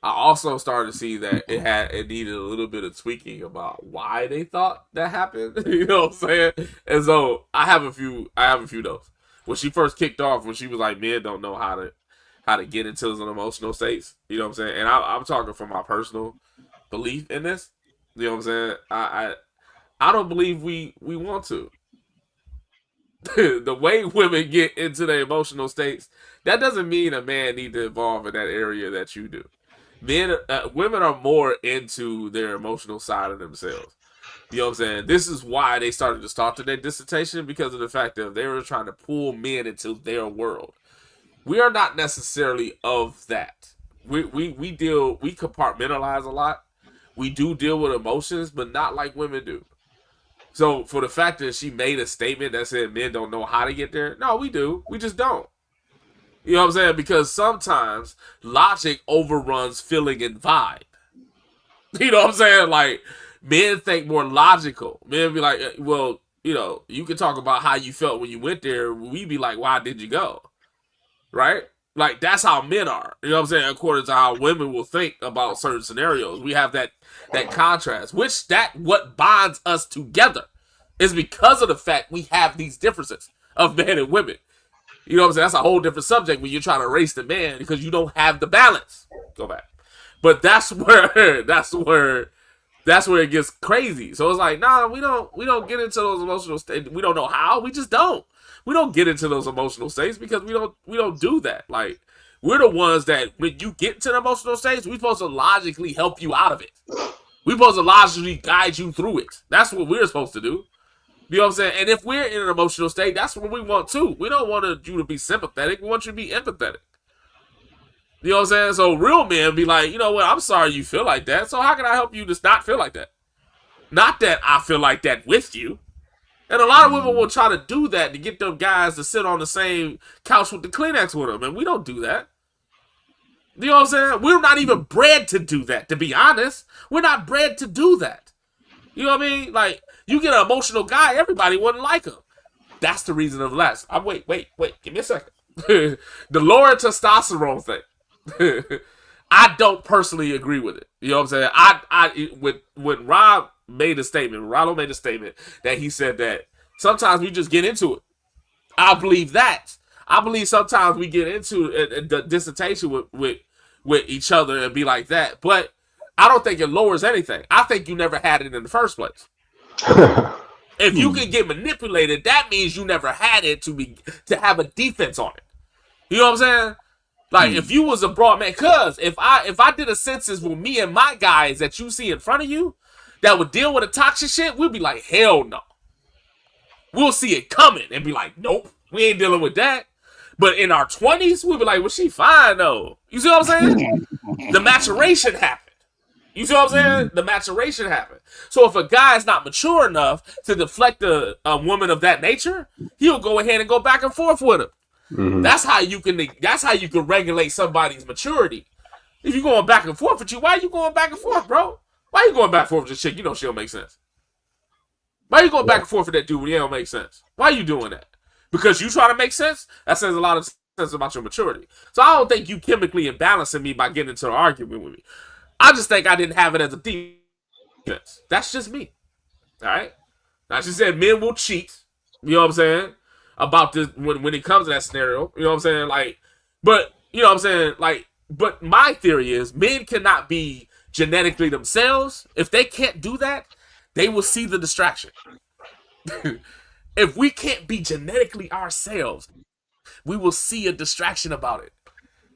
I also started to see that it needed a little bit of tweaking about why they thought that happened. You know what I'm saying? And so I have a few notes. When she first kicked off, when she was like, men don't know how to get into those emotional states. You know what I'm saying? And I'm talking from my personal belief in this. You know what I'm saying? I don't believe we want to. The way women get into their emotional states, that doesn't mean a man need to evolve in that area that you do. Women are more into their emotional side of themselves. You know what I'm saying? This is why they started to start their dissertation, because of the fact that they were trying to pull men into their world. We are not necessarily of that. We compartmentalize a lot. we do deal with emotions, but not like women do. So for the fact that she made a statement that said men don't know how to get there, no, we do. We just don't. You know what I'm saying? Because sometimes logic overruns feeling and vibe. You know what I'm saying? Like, men think more logical. Men be like, well, you know, you can talk about how you felt when you went there. We be like, why did you go? Right? Like, that's how men are. You know what I'm saying? According to how women will think about certain scenarios. We have that contrast, which what binds us together is because of the fact we have these differences of men and women. You know what I'm saying? That's a whole different subject when you're trying to race the man because you don't have the balance. Go back. But that's where it gets crazy. So it's like, nah, we don't get into those emotional states. We don't know how. We just don't. We don't get into those emotional states because we don't do that. Like, we're the ones that when you get into the emotional states, we're supposed to logically help you out of it. We're supposed to logically guide you through it. That's what we're supposed to do. You know what I'm saying? And if we're in an emotional state, that's what we want too. We don't want you to be sympathetic. We want you to be empathetic. You know what I'm saying? So real men be like, you know what? I'm sorry you feel like that. So how can I help you to not feel like that? Not that I feel like that with you. And a lot of women will try to do that to get them guys to sit on the same couch with the Kleenex with them. And we don't do that. You know what I'm saying? We're not even bred to do that, to be honest. We're not bred to do that. You know what I mean? Like, you get an emotional guy, everybody wouldn't like him. That's the reason of less. Wait. Give me a second. The lower testosterone thing. I don't personally agree with it. You know what I'm saying? When Rollo made a statement that he said that sometimes we just get into it. I believe that. I believe sometimes we get into the dissertation with each other and be like that. But I don't think it lowers anything. I think you never had it in the first place. If you can get manipulated, that means you never had it to have a defense on it. You know what I'm saying? Like, if you was a broad man, cause if I did a census with me and my guys that you see in front of you that would deal with the toxic shit, we'd be like, hell no. We'll see it coming and be like, nope, we ain't dealing with that. But in our 20s, we'd be like, well, she fine though. You see what I'm saying? The maturation happened. You see what I'm saying? The maturation happened. So if a guy is not mature enough to deflect a woman of that nature, he'll go ahead and go back and forth with him. Mm-hmm. That's how you can regulate somebody's maturity. If you're going back and forth with you, why are you going back and forth, bro? Why are you going back and forth with this chick? You know she don't make sense. Why are you going back and forth with that dude when it don't make sense? Why are you doing that? Because you try to make sense? That says a lot of sense about your maturity. So I don't think you chemically imbalancing me by getting into an argument with me. I just think I didn't have it as a defense. That's just me. All right? Now, she said men will cheat. You know what I'm saying? About this when it comes to that scenario. You know what I'm saying? Like, but, you know what I'm saying? Like, but my theory is men cannot be genetically themselves. If they can't do that, they will see the distraction. If we can't be genetically ourselves, we will see a distraction about it.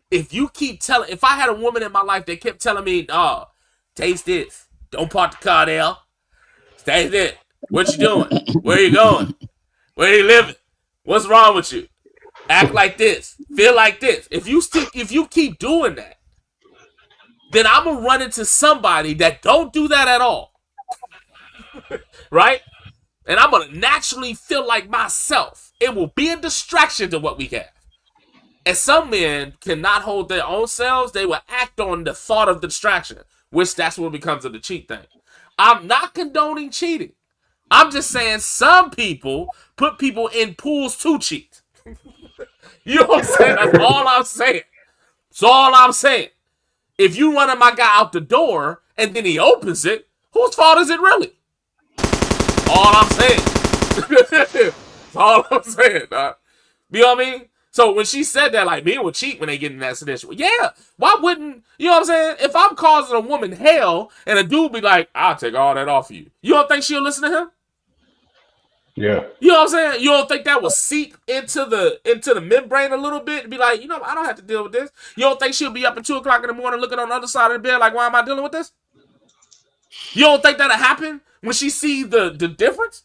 If I had a woman in my life that kept telling me, oh, taste this. Don't park the car there. Taste this. What you doing? Where you going? Where you living? What's wrong with you? Act like this. Feel like this. If you keep doing that, then I'm going to run into somebody that don't do that at all. Right? And I'm going to naturally feel like myself. It will be a distraction to what we have. And some men cannot hold their own selves. They will act on the thought of distraction, which that's what becomes of the cheat thing. I'm not condoning cheating. I'm just saying some people put people in pools to cheat. You know what I'm saying? That's all I'm saying. That's all I'm saying. If you running my guy out the door and then he opens it, whose fault is it really? All I'm saying. That's all I'm saying, dog. You know what I mean? So when she said that, like, men would cheat when they get in that situation. Yeah, why wouldn't, you know what I'm saying? If I'm causing a woman hell and a dude be like, I'll take all that off of you. You don't think she'll listen to him? Yeah. You know what I'm saying? You don't think that will seep into the membrane a little bit and be like, you know, I don't have to deal with this. You don't think she'll be up at 2 o'clock in the morning looking on the other side of the bed like, why am I dealing with this? You don't think that'll happen when she see the difference?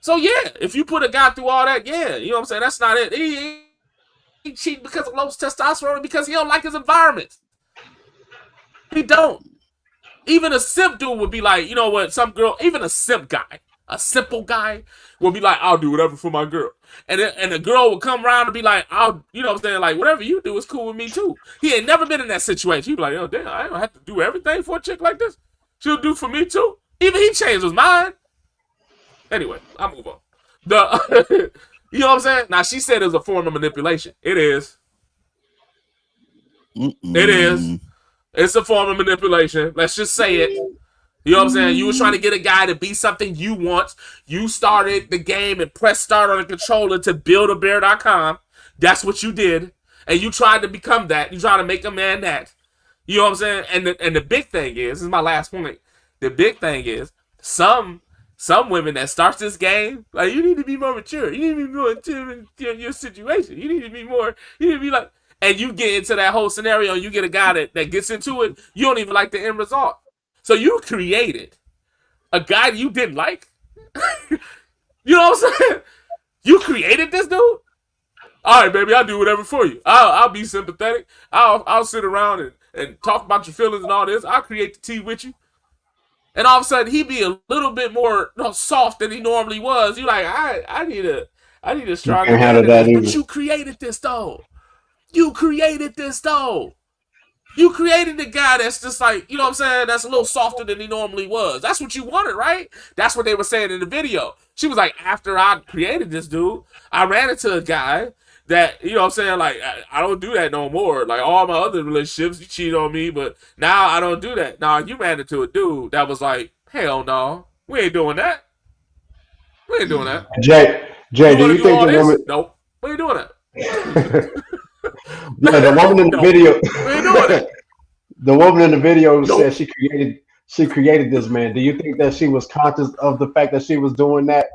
So yeah, if you put a guy through all that, yeah, you know what I'm saying? That's not it. He cheating because of low testosterone and because he don't like his environment. He don't. Even a simp dude would be like, you know what, some girl, even a simp guy, a simple guy will be like, I'll do whatever for my girl. And the girl will come around and be like, you know what I'm saying, like, whatever you do is cool with me too. He ain't never been in that situation. He'd be like, oh, damn, I don't have to do everything for a chick like this. She'll do for me too. Even he changed his mind. Anyway, I'll move on. You know what I'm saying? Now, she said it was a form of manipulation. It is. It is. It's a form of manipulation. Let's just say it. You know what I'm saying? You were trying to get a guy to be something you want. You started the game and pressed start on the controller to build a bear.com. That's what you did. And you tried to become that. You tried to make a man that. You know what I'm saying? And the big thing is, this is my last point. The big thing is, some women that starts this game, like, you need to be more mature. You need to be more in your situation. You need to be like, and you get into that whole scenario and you get a guy that gets into it, you don't even like the end result. So you created a guy you didn't like. You know what I'm saying? You created this dude. All right, baby, I'll do whatever for you. I'll be sympathetic. I'll sit around and talk about your feelings and all this. I'll create the tea with you. And all of a sudden, he be a little bit more soft than he normally was. You like, I need a stronger man. But you created this though. You created the guy that's just like, you know what I'm saying, that's a little softer than he normally was. That's what you wanted, right? That's what they were saying in the video. She was like, after I created this dude, I ran into a guy that, you know what I'm saying, like, I don't do that no more. Like, all my other relationships, you cheat on me, but now I don't do that. Now, you ran into a dude that was like, hell no, we ain't doing that. We ain't doing that. Jay, do you think the woman... Nope, we ain't doing that. Yeah, the woman in the video. We ain't doing it. The woman in the video said she created this man. Do you think that she was conscious of the fact that she was doing that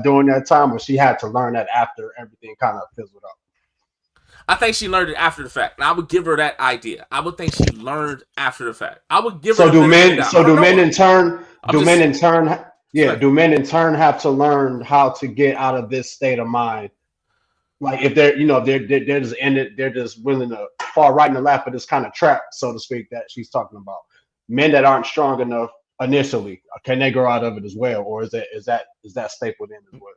during that time, or she had to learn that after everything kind of fizzled up? I think she learned it after the fact. And I would give her that idea. I would think she learned after the fact. I would give her. Do men in turn have to learn how to get out of this state of mind? Like, if they're just in it, they're just willing to fall right in the lap of this kind of trap, so to speak, that she's talking about. Men that aren't strong enough initially, can they grow out of it as well, or is that stapled in as well?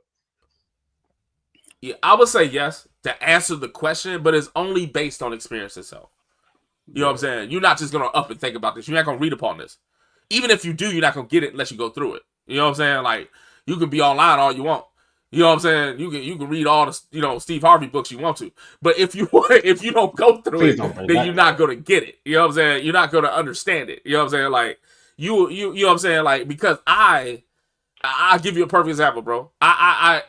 Yeah, I would say yes to answer the question, but it's only based on experience itself. You know what I'm saying? You're not just gonna up and think about this. You're not gonna read upon this. Even if you do, you're not gonna get it unless you go through it. You know what I'm saying? Like, you can be online all you want. You know what I'm saying? You can read all the Steve Harvey books you want to, but if you don't go through it, then you're not gonna get it. You know what I'm saying? You're not gonna understand it. You know what I'm saying? Like, you know what I'm saying? Like, because I'll give you a perfect example, bro. I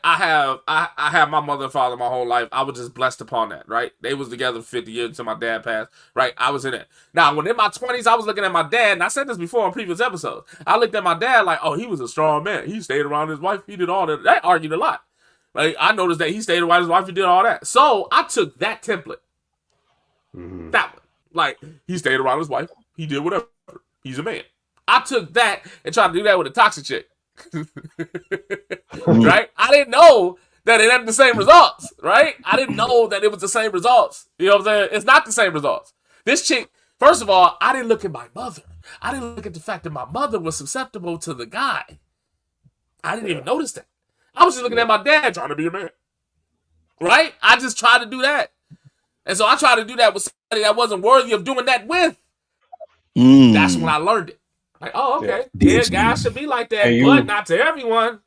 have my mother and father my whole life. I was just blessed upon that, right? They was together for 50 years until my dad passed, right? I was in it. Now, when in my 20s, I was looking at my dad, and I said this before on previous episodes. I looked at my dad like, oh, he was a strong man. He stayed around his wife. He did all that. They argued a lot. Like, I noticed that he stayed around his wife. He did all that. So I took that template. Mm-hmm. That one. Like, he stayed around his wife. He did whatever. He's a man. I took that and tried to do that with a toxic chick. Right? I didn't know that it had the same results, right? I didn't know that it was the same results. You know what I'm saying? It's not the same results. This chick, first of all, I didn't look at my mother. I didn't look at the fact that my mother was susceptible to the guy. I didn't even notice that. I was just looking at my dad trying to be a man. Right? I just tried to do that. And so I tried to do that with somebody that wasn't worthy of doing that with. That's when I learned it. Like, oh, okay. Yeah, guys should be like that, but not to everyone.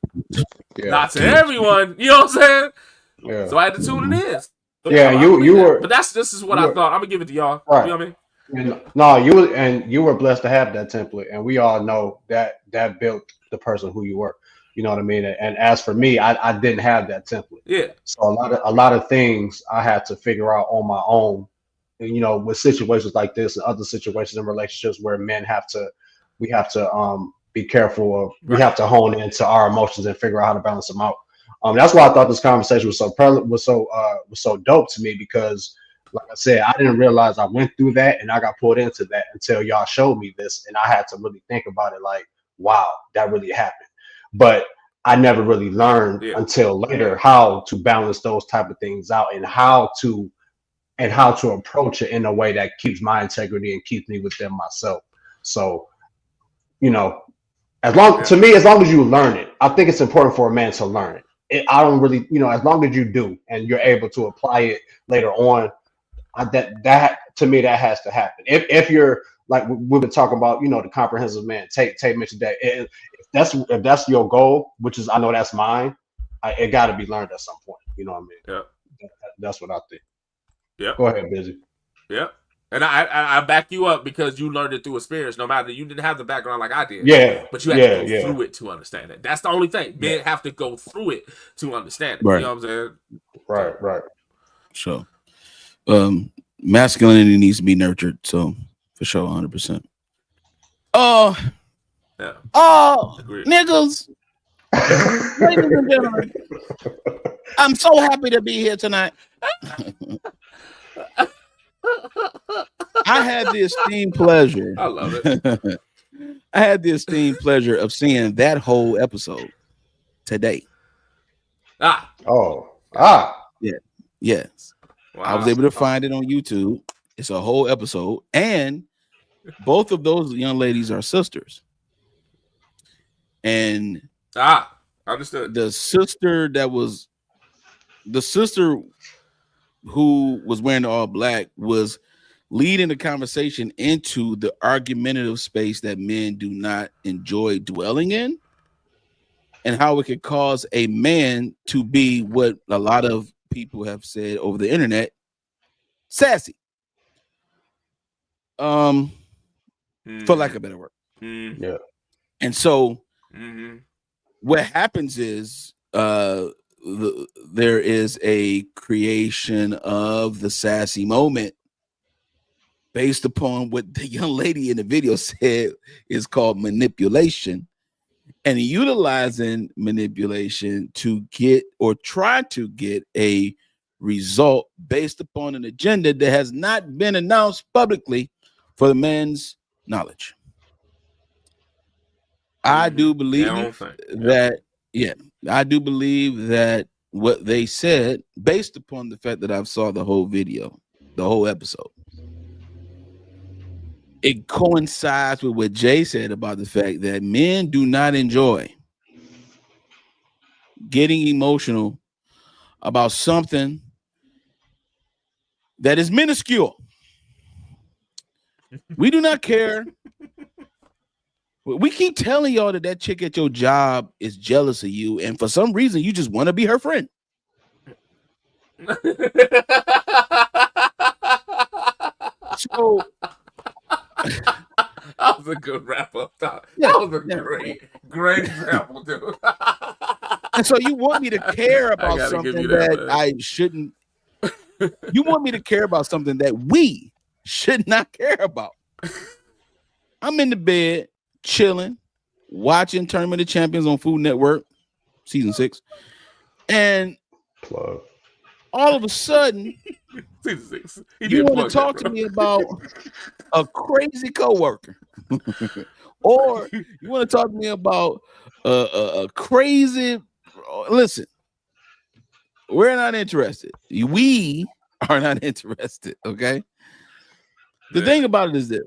Yeah. Not to everyone. You know what I'm saying? Yeah. So I had to tune it in. So, you were. But this is what I thought. I'm gonna give it to y'all. Right. You know what I mean? No, you were blessed to have that template, and we all know that built the person who you were. You know what I mean? And as for me, I didn't have that template. Yeah. So a lot of things I had to figure out on my own. And, you know, with situations like this and other situations in relationships where men we have to be careful of. We have to hone into our emotions and figure out how to balance them out. That's why I thought this conversation was so dope to me, because, like I said, I didn't realize I went through that and I got pulled into that until y'all showed me this, and I had to really think about it. Like, wow, that really happened. But I never really learned until later how to balance those type of things out and how to approach it in a way that keeps my integrity and keeps me within myself. So you know, as long as you learn it, I think it's important for a man to learn it. I don't really, you know, as long as you do and you're able to apply it later on, that to me that has to happen. If you're like we've been talking about, you know, the comprehensive man. Tate mentioned that if that's your goal, which is I know that's mine, it got to be learned at some point. You know what I mean? Yeah, that's what I think. Yeah. Go ahead, Busy. Yeah. And I back you up because you learned it through experience. No matter you didn't have the background like I did. Yeah. But you had to go through it to understand it. That's the only thing. Men have to go through it to understand it. Right. You know what I'm saying? Right. So, masculinity needs to be nurtured. So, for sure, 100%. Oh, yeah. Oh, Agreed. Niggas. Ladies and gentlemen, I'm so happy to be here tonight. I had the esteemed pleasure. I love it. I had the esteemed pleasure of seeing that whole episode today. Yeah. Yes. Wow. I was able to find it on YouTube. It's a whole episode, and both of those young ladies are sisters. And understood. The sister who was wearing the all black was leading the conversation into the argumentative space that men do not enjoy dwelling in, and how it could cause a man to be what a lot of people have said over the internet, sassy. For lack of a better word. Yeah. And so what happens is there is a creation of the sassy moment based upon what the young lady in the video said is called manipulation, and utilizing manipulation to get or try to get a result based upon an agenda that has not been announced publicly for the man's knowledge. I do believe I do believe that what they said, based upon the fact that I've saw the whole video, the whole episode, it coincides with what Jay said about the fact that men do not enjoy getting emotional about something that is minuscule. We do not care. We keep telling y'all that chick at your job is jealous of you, and for some reason you just want to be her friend. So that was a good wrap up. That was a great example, dude. And so you want me to care about something that I shouldn't. You want me to care about something that we should not care about. I'm in the bed, chilling, watching Tournament of Champions on Food Network, season 6, and all of a sudden, you want to talk to me about a crazy coworker, or you want to talk to me about a crazy. Listen, we're not interested. We are not interested. Okay. The thing about it is this: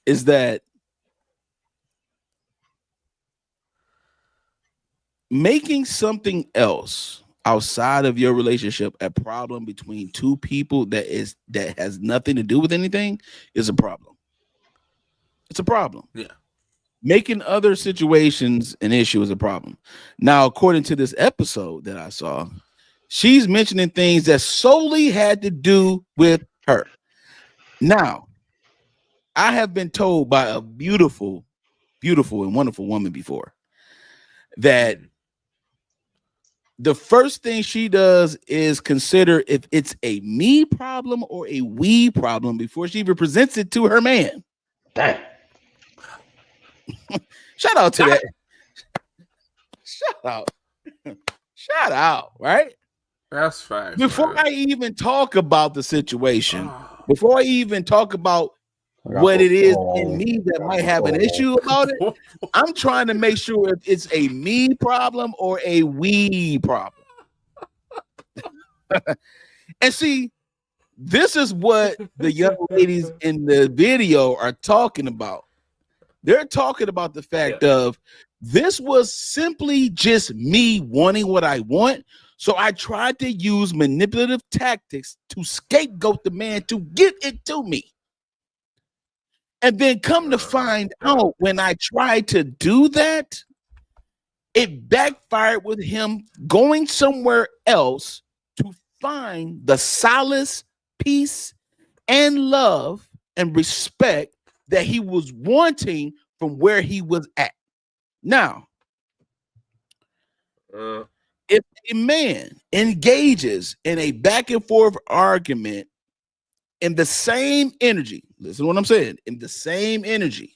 is that making something else outside of your relationship a problem between two people that has nothing to do with anything is a problem. It's a problem. Yeah. Making other situations an issue is a problem. Now, according to this episode that I saw, she's mentioning things that solely had to do with her. Now, I have been told by a beautiful, beautiful and wonderful woman before that the first thing she does is consider if it's a me problem or a we problem before she even presents it to her man. Dang. Shout out to that. Shout out, right? That's fine. Before I even talk about the situation, before I even talk about what it is in me that might have an issue about it, I'm trying to make sure if it's a me problem or a we problem. And see, this is what the young ladies in the video are talking about. They're talking about the fact of this was simply just me wanting what I want. So I tried to use manipulative tactics to scapegoat the man to get it to me. And then come to find out when I tried to do that, it backfired with him going somewhere else to find the solace, peace, and love and respect that he was wanting from where he was at. Now, if a man engages in a back and forth argument in the same energy, listen to what I'm saying, in the same energy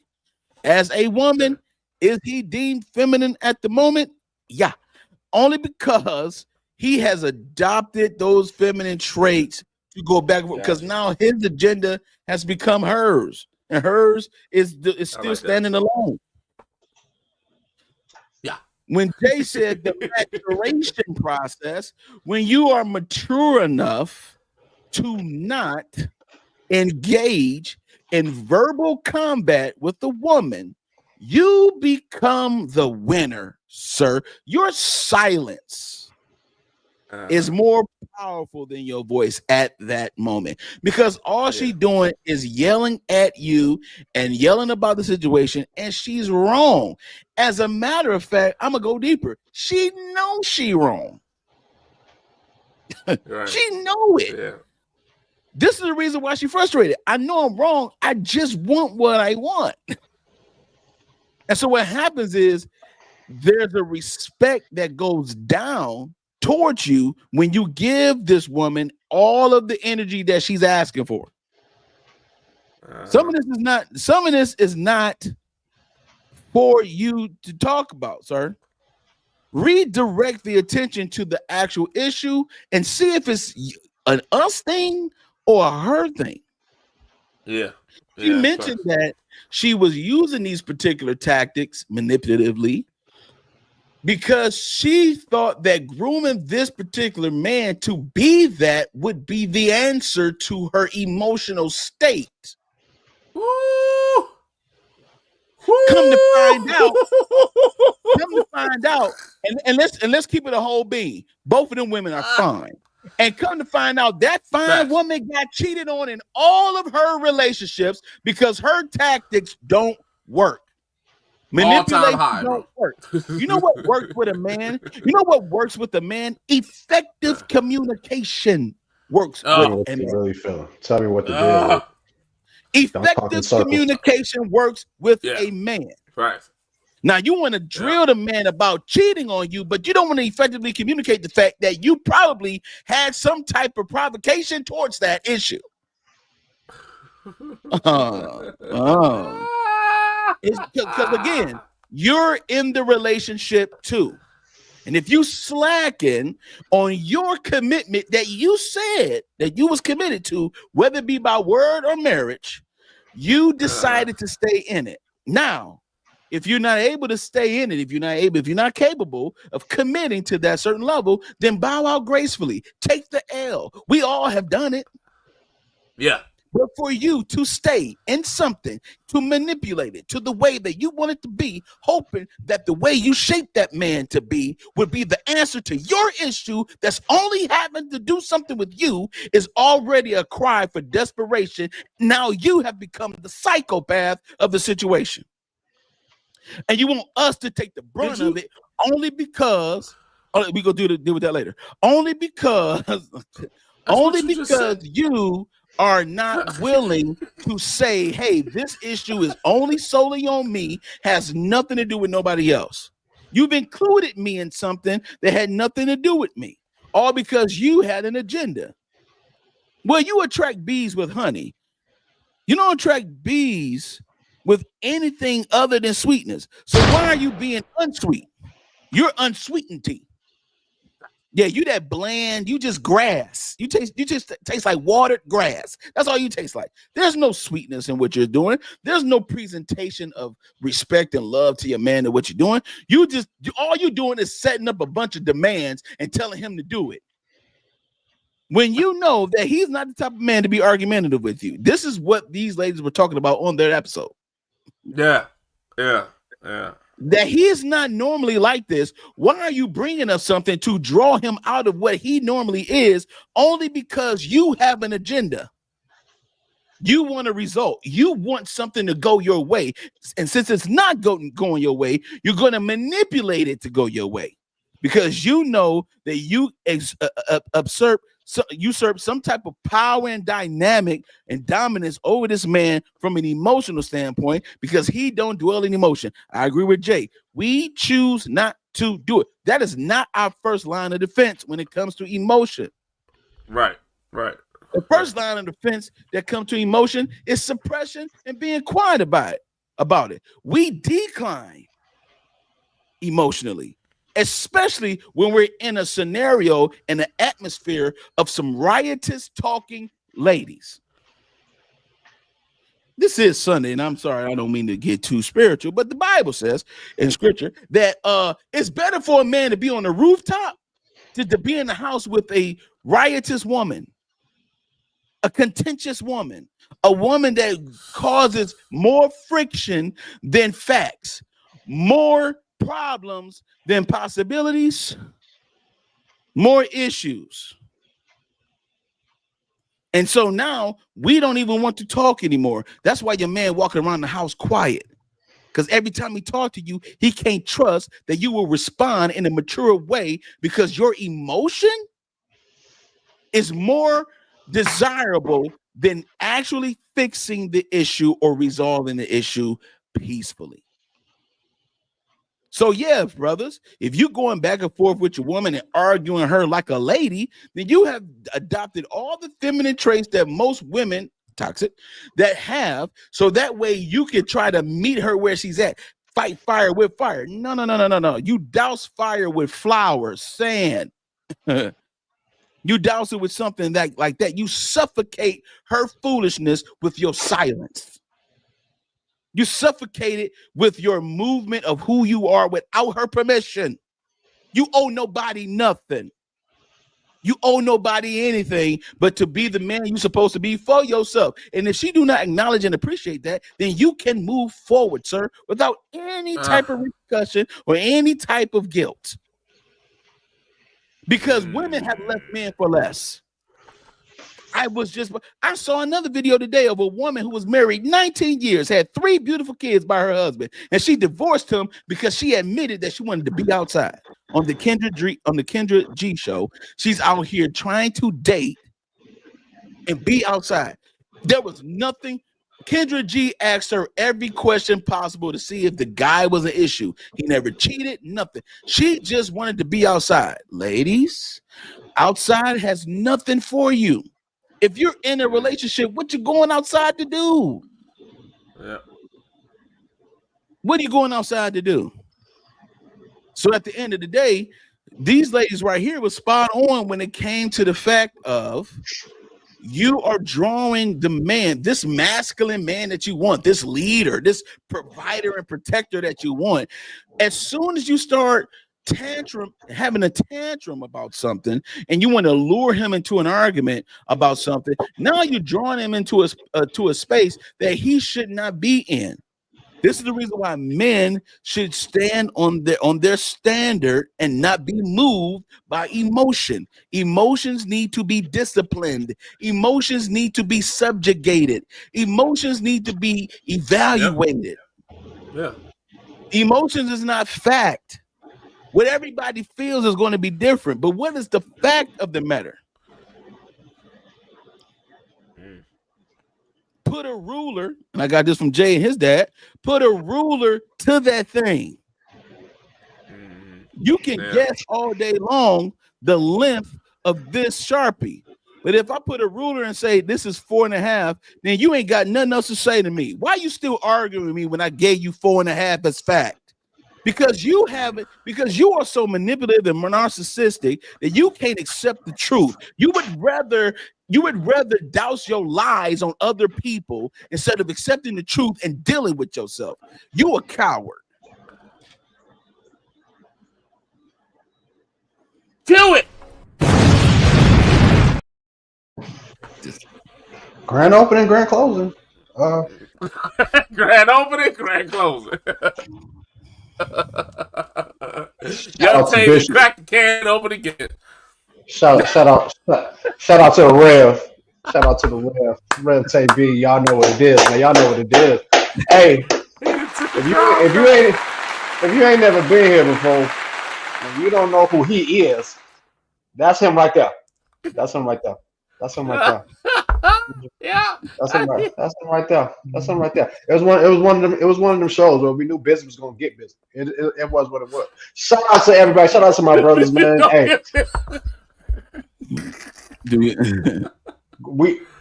as a woman, is he deemed feminine at the moment? Yeah, only because he has adopted those feminine traits to go back, because now his agenda has become hers, and hers is still standing alone. Yeah. When Jay said the maturation process, when you are mature enough to not engage in verbal combat with the woman, you become the winner, sir. Your silence is more powerful than your voice at that moment, because all she's doing is yelling at you and yelling about the situation, and she's wrong. As a matter of fact, I'm gonna go deeper. She knows she wrong. She know it. Yeah. This is the reason why she's frustrated. I know I'm wrong. I just want what I want. And so what happens is there's a respect that goes down towards you when you give this woman all of the energy that she's asking for. Some of this is not for you to talk about, sir. Redirect the attention to the actual issue and see if it's an us thing or a her thing. Yeah. She mentioned that she was using these particular tactics manipulatively because she thought that grooming this particular man to be that would be the answer to her emotional state. Woo! Come to find out, and let's keep it a whole being. Both of them women are fine. And come to find out, that fine woman got cheated on in all of her relationships because her tactics don't work. Manipulation don't work. You know what works with a man? You know what works with a man? Effective communication works with a man. Really feeling. Tell me what to do. Effective communication works with a man. Right. Now, you want to drill the man about cheating on you, but you don't want to effectively communicate the fact that you probably had some type of provocation towards that issue. Because again, you're in the relationship too. And if you slacken on your commitment that you said that you was committed to, whether it be by word or marriage, you decided to stay in it. Now, if you're not able to stay in it, if you're not capable of committing to that certain level, then bow out gracefully. Take the L. We all have done it. Yeah. But for you to stay in something, to manipulate it to the way that you want it to be, hoping that the way you shape that man to be would be the answer to your issue that's only having to do something with you, is already a cry for desperation. Now you have become the psychopath of the situation. And you want us to take the brunt of it only because we go deal with that later. Only because you are not willing to say, hey, this issue is only solely on me, has nothing to do with nobody else. You've included me in something that had nothing to do with me, all because you had an agenda. Well, you attract bees with honey. You don't attract bees with anything other than sweetness. So why are you being unsweet? You're unsweetened tea. Yeah, you that bland, you just grass. You just taste like watered grass. That's all you taste like. There's no sweetness in what you're doing. There's no presentation of respect and love to your man and what you're doing. All you're doing is setting up a bunch of demands and telling him to do it. When you know that he's not the type of man to be argumentative with you. This is what these ladies were talking about on their episode. Yeah. Yeah. That he is not normally like this. Why are you bringing up something to draw him out of what he normally is only because you have an agenda? You want a result. You want something to go your way. And since it's not going your way, you're going to manipulate it to go your way because you know that you usurp some type of power and dynamic and dominance over this man from an emotional standpoint because he don't dwell in emotion. I agree with Jay. We choose not to do it. That is not our first line of defense when it comes to emotion. Right. The first line of defense that comes to emotion is suppression and being quiet about it. We decline emotionally, especially when we're in a scenario and an atmosphere of some riotous talking ladies. This is Sunday, and I'm sorry, I don't mean to get too spiritual, but the Bible says in scripture that it's better for a man to be on the rooftop than to be in the house with a riotous woman, a contentious woman, a woman that causes more friction than facts, more problems than possibilities, more issues. And so now we don't even want to talk anymore. That's why your man walking around the house quiet. Because every time he talks to you, he can't trust that you will respond in a mature way because your emotion is more desirable than actually fixing the issue or resolving the issue peacefully. So yeah, brothers, if you're going back and forth with your woman and arguing her like a lady, then you have adopted all the feminine traits that most women, toxic, that have, so that way you can try to meet her where she's at. Fight fire with fire. No. You douse fire with flowers, sand. You douse it with something like that. You suffocate her foolishness with your silence. You suffocate it with your movement of who you are without her permission. You owe nobody nothing. You owe nobody anything but to be the man you're supposed to be for yourself. And if she do not acknowledge and appreciate that, then you can move forward, sir, without any type of repercussion or any type of guilt. Because women have left men for less. I saw another video today of a woman who was married 19 years, had 3 beautiful kids by her husband, and she divorced him because she admitted that she wanted to be outside. On the Kendra G show, she's out here trying to date and be outside. There was nothing. Kendra G asked her every question possible to see if the guy was an issue. He never cheated, nothing. She just wanted to be outside. Ladies, outside has nothing for you. If you're in a relationship, what you going outside to do? Yeah. What are you going outside to do? So at the end of the day, these ladies right here was spot on when it came to the fact of you are drawing the man, this masculine man that you want, this leader, this provider and protector that you want. As soon as you start having a tantrum about something, and you want to lure him into an argument about something, now you're drawing him into a space that he should not be in. This is the reason why men should stand on their standard and not be moved by emotion. Emotions need to be disciplined. Emotions need to be subjugated. Emotions need to be evaluated. Yeah. Emotions is not fact. What everybody feels is going to be different, but what is the fact of the matter? Put a ruler, and I got this from Jay and his dad, put a ruler to that thing. You can guess all day long the length of this Sharpie. But if I put a ruler and say this is 4.5, then you ain't got nothing else to say to me. Why are you still arguing with me when I gave you 4.5 as fact? Because you are so manipulative and narcissistic that you can't accept the truth. You would rather douse your lies on other people instead of accepting the truth and dealing with yourself. You a coward. Do it. Grand opening, grand closing. Grand opening, grand closing. Young Taylor, crack the can open again. Shout out to the Rev. Shout out to the Rev TB. Y'all know what it is, man. Y'all know what it is. Hey, if you ain't never been here before, and you don't know who he is, that's him right there. That's him right there. Yeah. That's him right there. It was one of them shows where we knew business was gonna get busy. It was what it was. Shout out to everybody. Shout out to my brothers, man. Hey.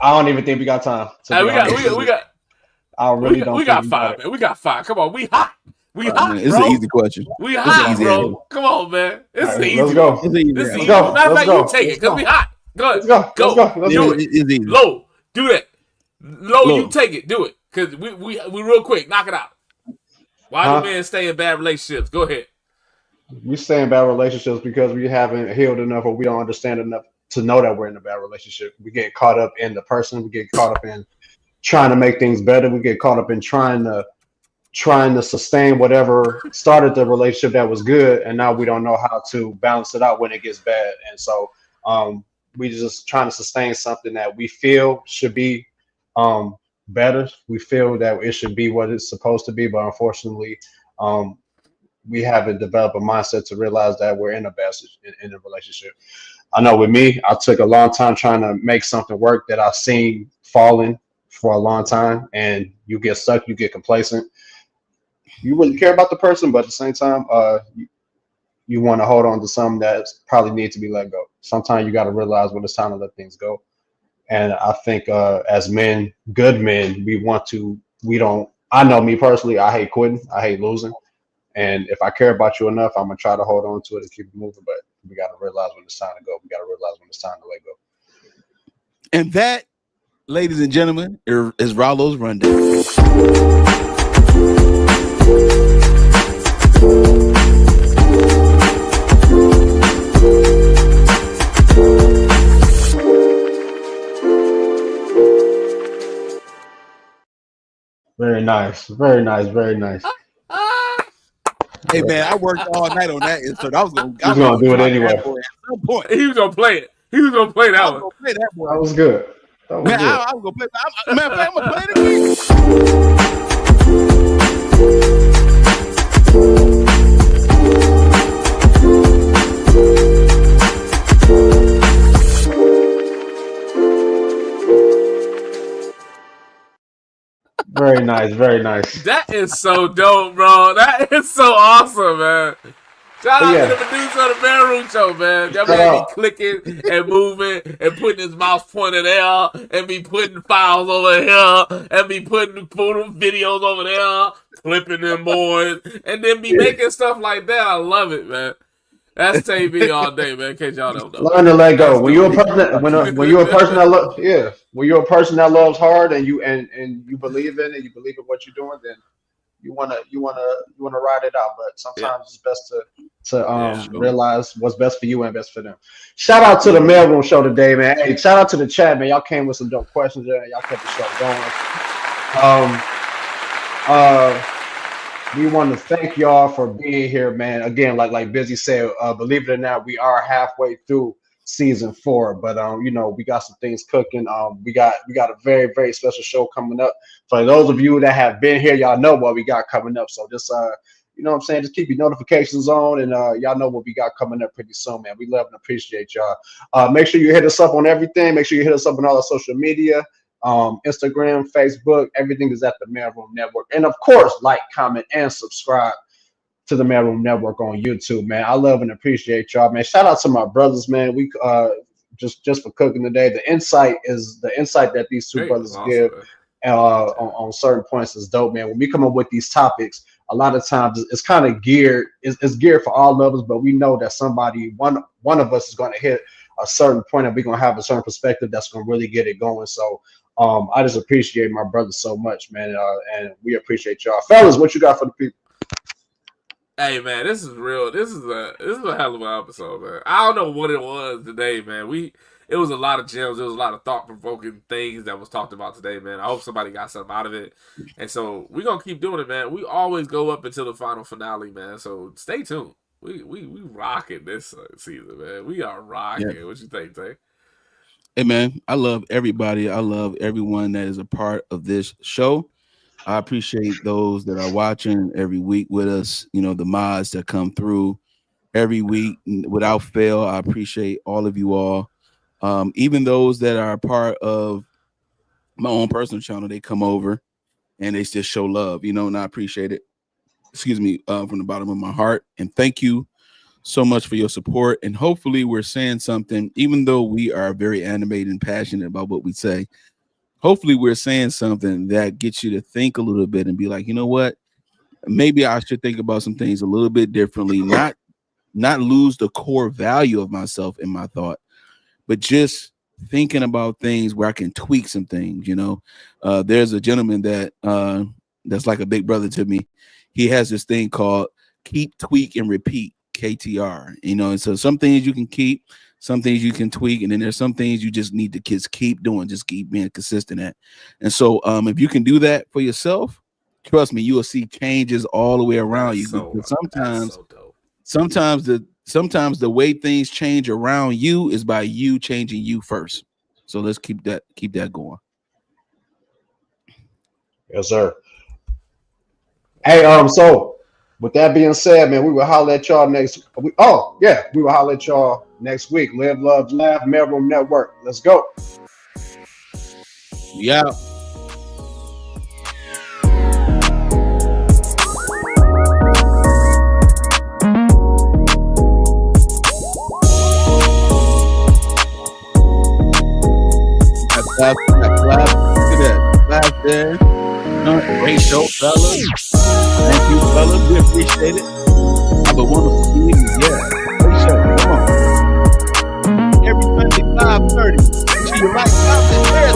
I don't even think we got time. Hey, we got. I really don't. We got 5, man. We got 5. Come on, we hot. We hot. It's an easy question. We hot, bro. Come on, man. It's an easy. Let's go. Let's go. Matter of fact, you take it because we hot. Go ahead. Let's go. Do it. Low. Do that. Low, you take it. Do it. Because we real quick. Knock it out. Why do men stay in bad relationships? Go ahead. We stay in bad relationships because we haven't healed enough, or we don't understand enough to know that we're in a bad relationship. We get caught up in the person. We get caught up in trying to make things better. We get caught up in trying to sustain whatever started the relationship that was good, and now we don't know how to balance it out when it gets bad. And so we just trying to sustain something that we feel should be better. We feel that it should be what it's supposed to be, but unfortunately we haven't developed a mindset to realize that we're in a bad in a relationship. I know with me, I took a long time trying to make something work that I've seen falling for a long time, and you get stuck, you get complacent. You really care about the person, but at the same time, you want to hold on to something that probably needs to be let go. Sometimes you got to realize when it's time to let things go. And I think as men, good men, I know me personally, I hate quitting. I hate losing. And if I care about you enough, I'm going to try to hold on to it and keep it moving. But we got to realize when it's time to go. We got to realize when it's time to let go. And that, ladies and gentlemen, is Rollo's Rundown. Very nice. Very nice. Very nice. Hey man, I worked all night on that intro. I was gonna do it anyway. At some point. He was gonna play it. He was gonna play that one. That was good. Man, I was gonna play that. I'm gonna play it Very nice, very nice. That is so dope, bro. That is so awesome, man. Shout out to the producer of the Bedroom Show, man. That man be clicking and moving and putting his mouse pointed there and be putting files over here and be putting videos over there, clipping them boys, and then be making stuff like that. I love it, man. That's TV all day, man. In case y'all don't know. Learn to let go. When you're a person that loves hard and you believe in it, you believe in what you're doing, then you wanna ride it out. But sometimes it's best to realize what's best for you and best for them. Shout out to the Mailroom Show today, man. Hey, shout out to the chat, man. Y'all came with some dope questions there. Y'all kept the show going. We want to thank y'all for being here, man. Again, like Busy said, believe it or not, we are halfway through season 4, but we got some things cooking. We got a very, very special show coming up. For those of you that have been here, y'all know what we got coming up. So just just keep your notifications on, and y'all know what we got coming up pretty soon, man. We love and appreciate y'all. Make sure you hit us up on everything. Make sure you hit us up on all our social media. Instagram, Facebook, everything is at the Mailroom Network. And of course, like, comment, and subscribe to the Mailroom Network on YouTube, man. I love and appreciate y'all, man. Shout out to my brothers, man. We just for cooking today. The insight that these two brothers give on certain points is dope, man. When we come up with these topics, a lot of times it's kind of geared. It's geared for all levels, but we know that one of us is going to hit a certain point, and we're going to have a certain perspective that's going to really get it going. So I just appreciate my brothers so much, man, and we appreciate y'all. Fellas, what you got for the people? Hey, man, this is real. This is a hell of an episode, man. I don't know what it was today, man. it was a lot of gems. There was a lot of thought-provoking things that was talked about today, man. I hope somebody got something out of it. And so we're going to keep doing it, man. We always go up until the final finale, man. So stay tuned. We rocking this season, man. We are rocking. Yeah. What you think, Tay? Hey, man, I love everybody. I love everyone that is a part of this show. I appreciate those that are watching every week with us, you know, the mods that come through every week without fail. I appreciate all of you all. Even those that are part of my own personal channel, they come over and they just show love, you know, and I appreciate it. Excuse me, from the bottom of my heart. And thank you so much for your support. And hopefully we're saying something, even though we are very animated and passionate about what we say. Hopefully we're saying something that gets you to think a little bit and be like, you know what? Maybe I should think about some things a little bit differently, not lose the core value of myself in my thought, but just thinking about things where I can tweak some things, you know. There's a gentleman that that's like a big brother to me. He has this thing called keep, tweak, and repeat, KTR, you know. And so some things you can keep, some things you can tweak, and then there's some things you just need to keep doing, just keep being consistent at. And so if you can do that for yourself, trust me, you will see changes all the way around you. Sometimes the way things change around you is by you changing you first. So let's keep that going. Yes, sir. Hey, so with that being said, man, we will holler at y'all next. We will holler at y'all next week. Live, love, laugh, Mailroom Network. Let's go. Yeah. Clap. Look at that. Clap there. Great show, fellas. Thank you, fellas. We appreciate it. Have a wonderful evening. Yeah. Great show. Come on. Every Monday, 5:30. Make sure you like, comment, share.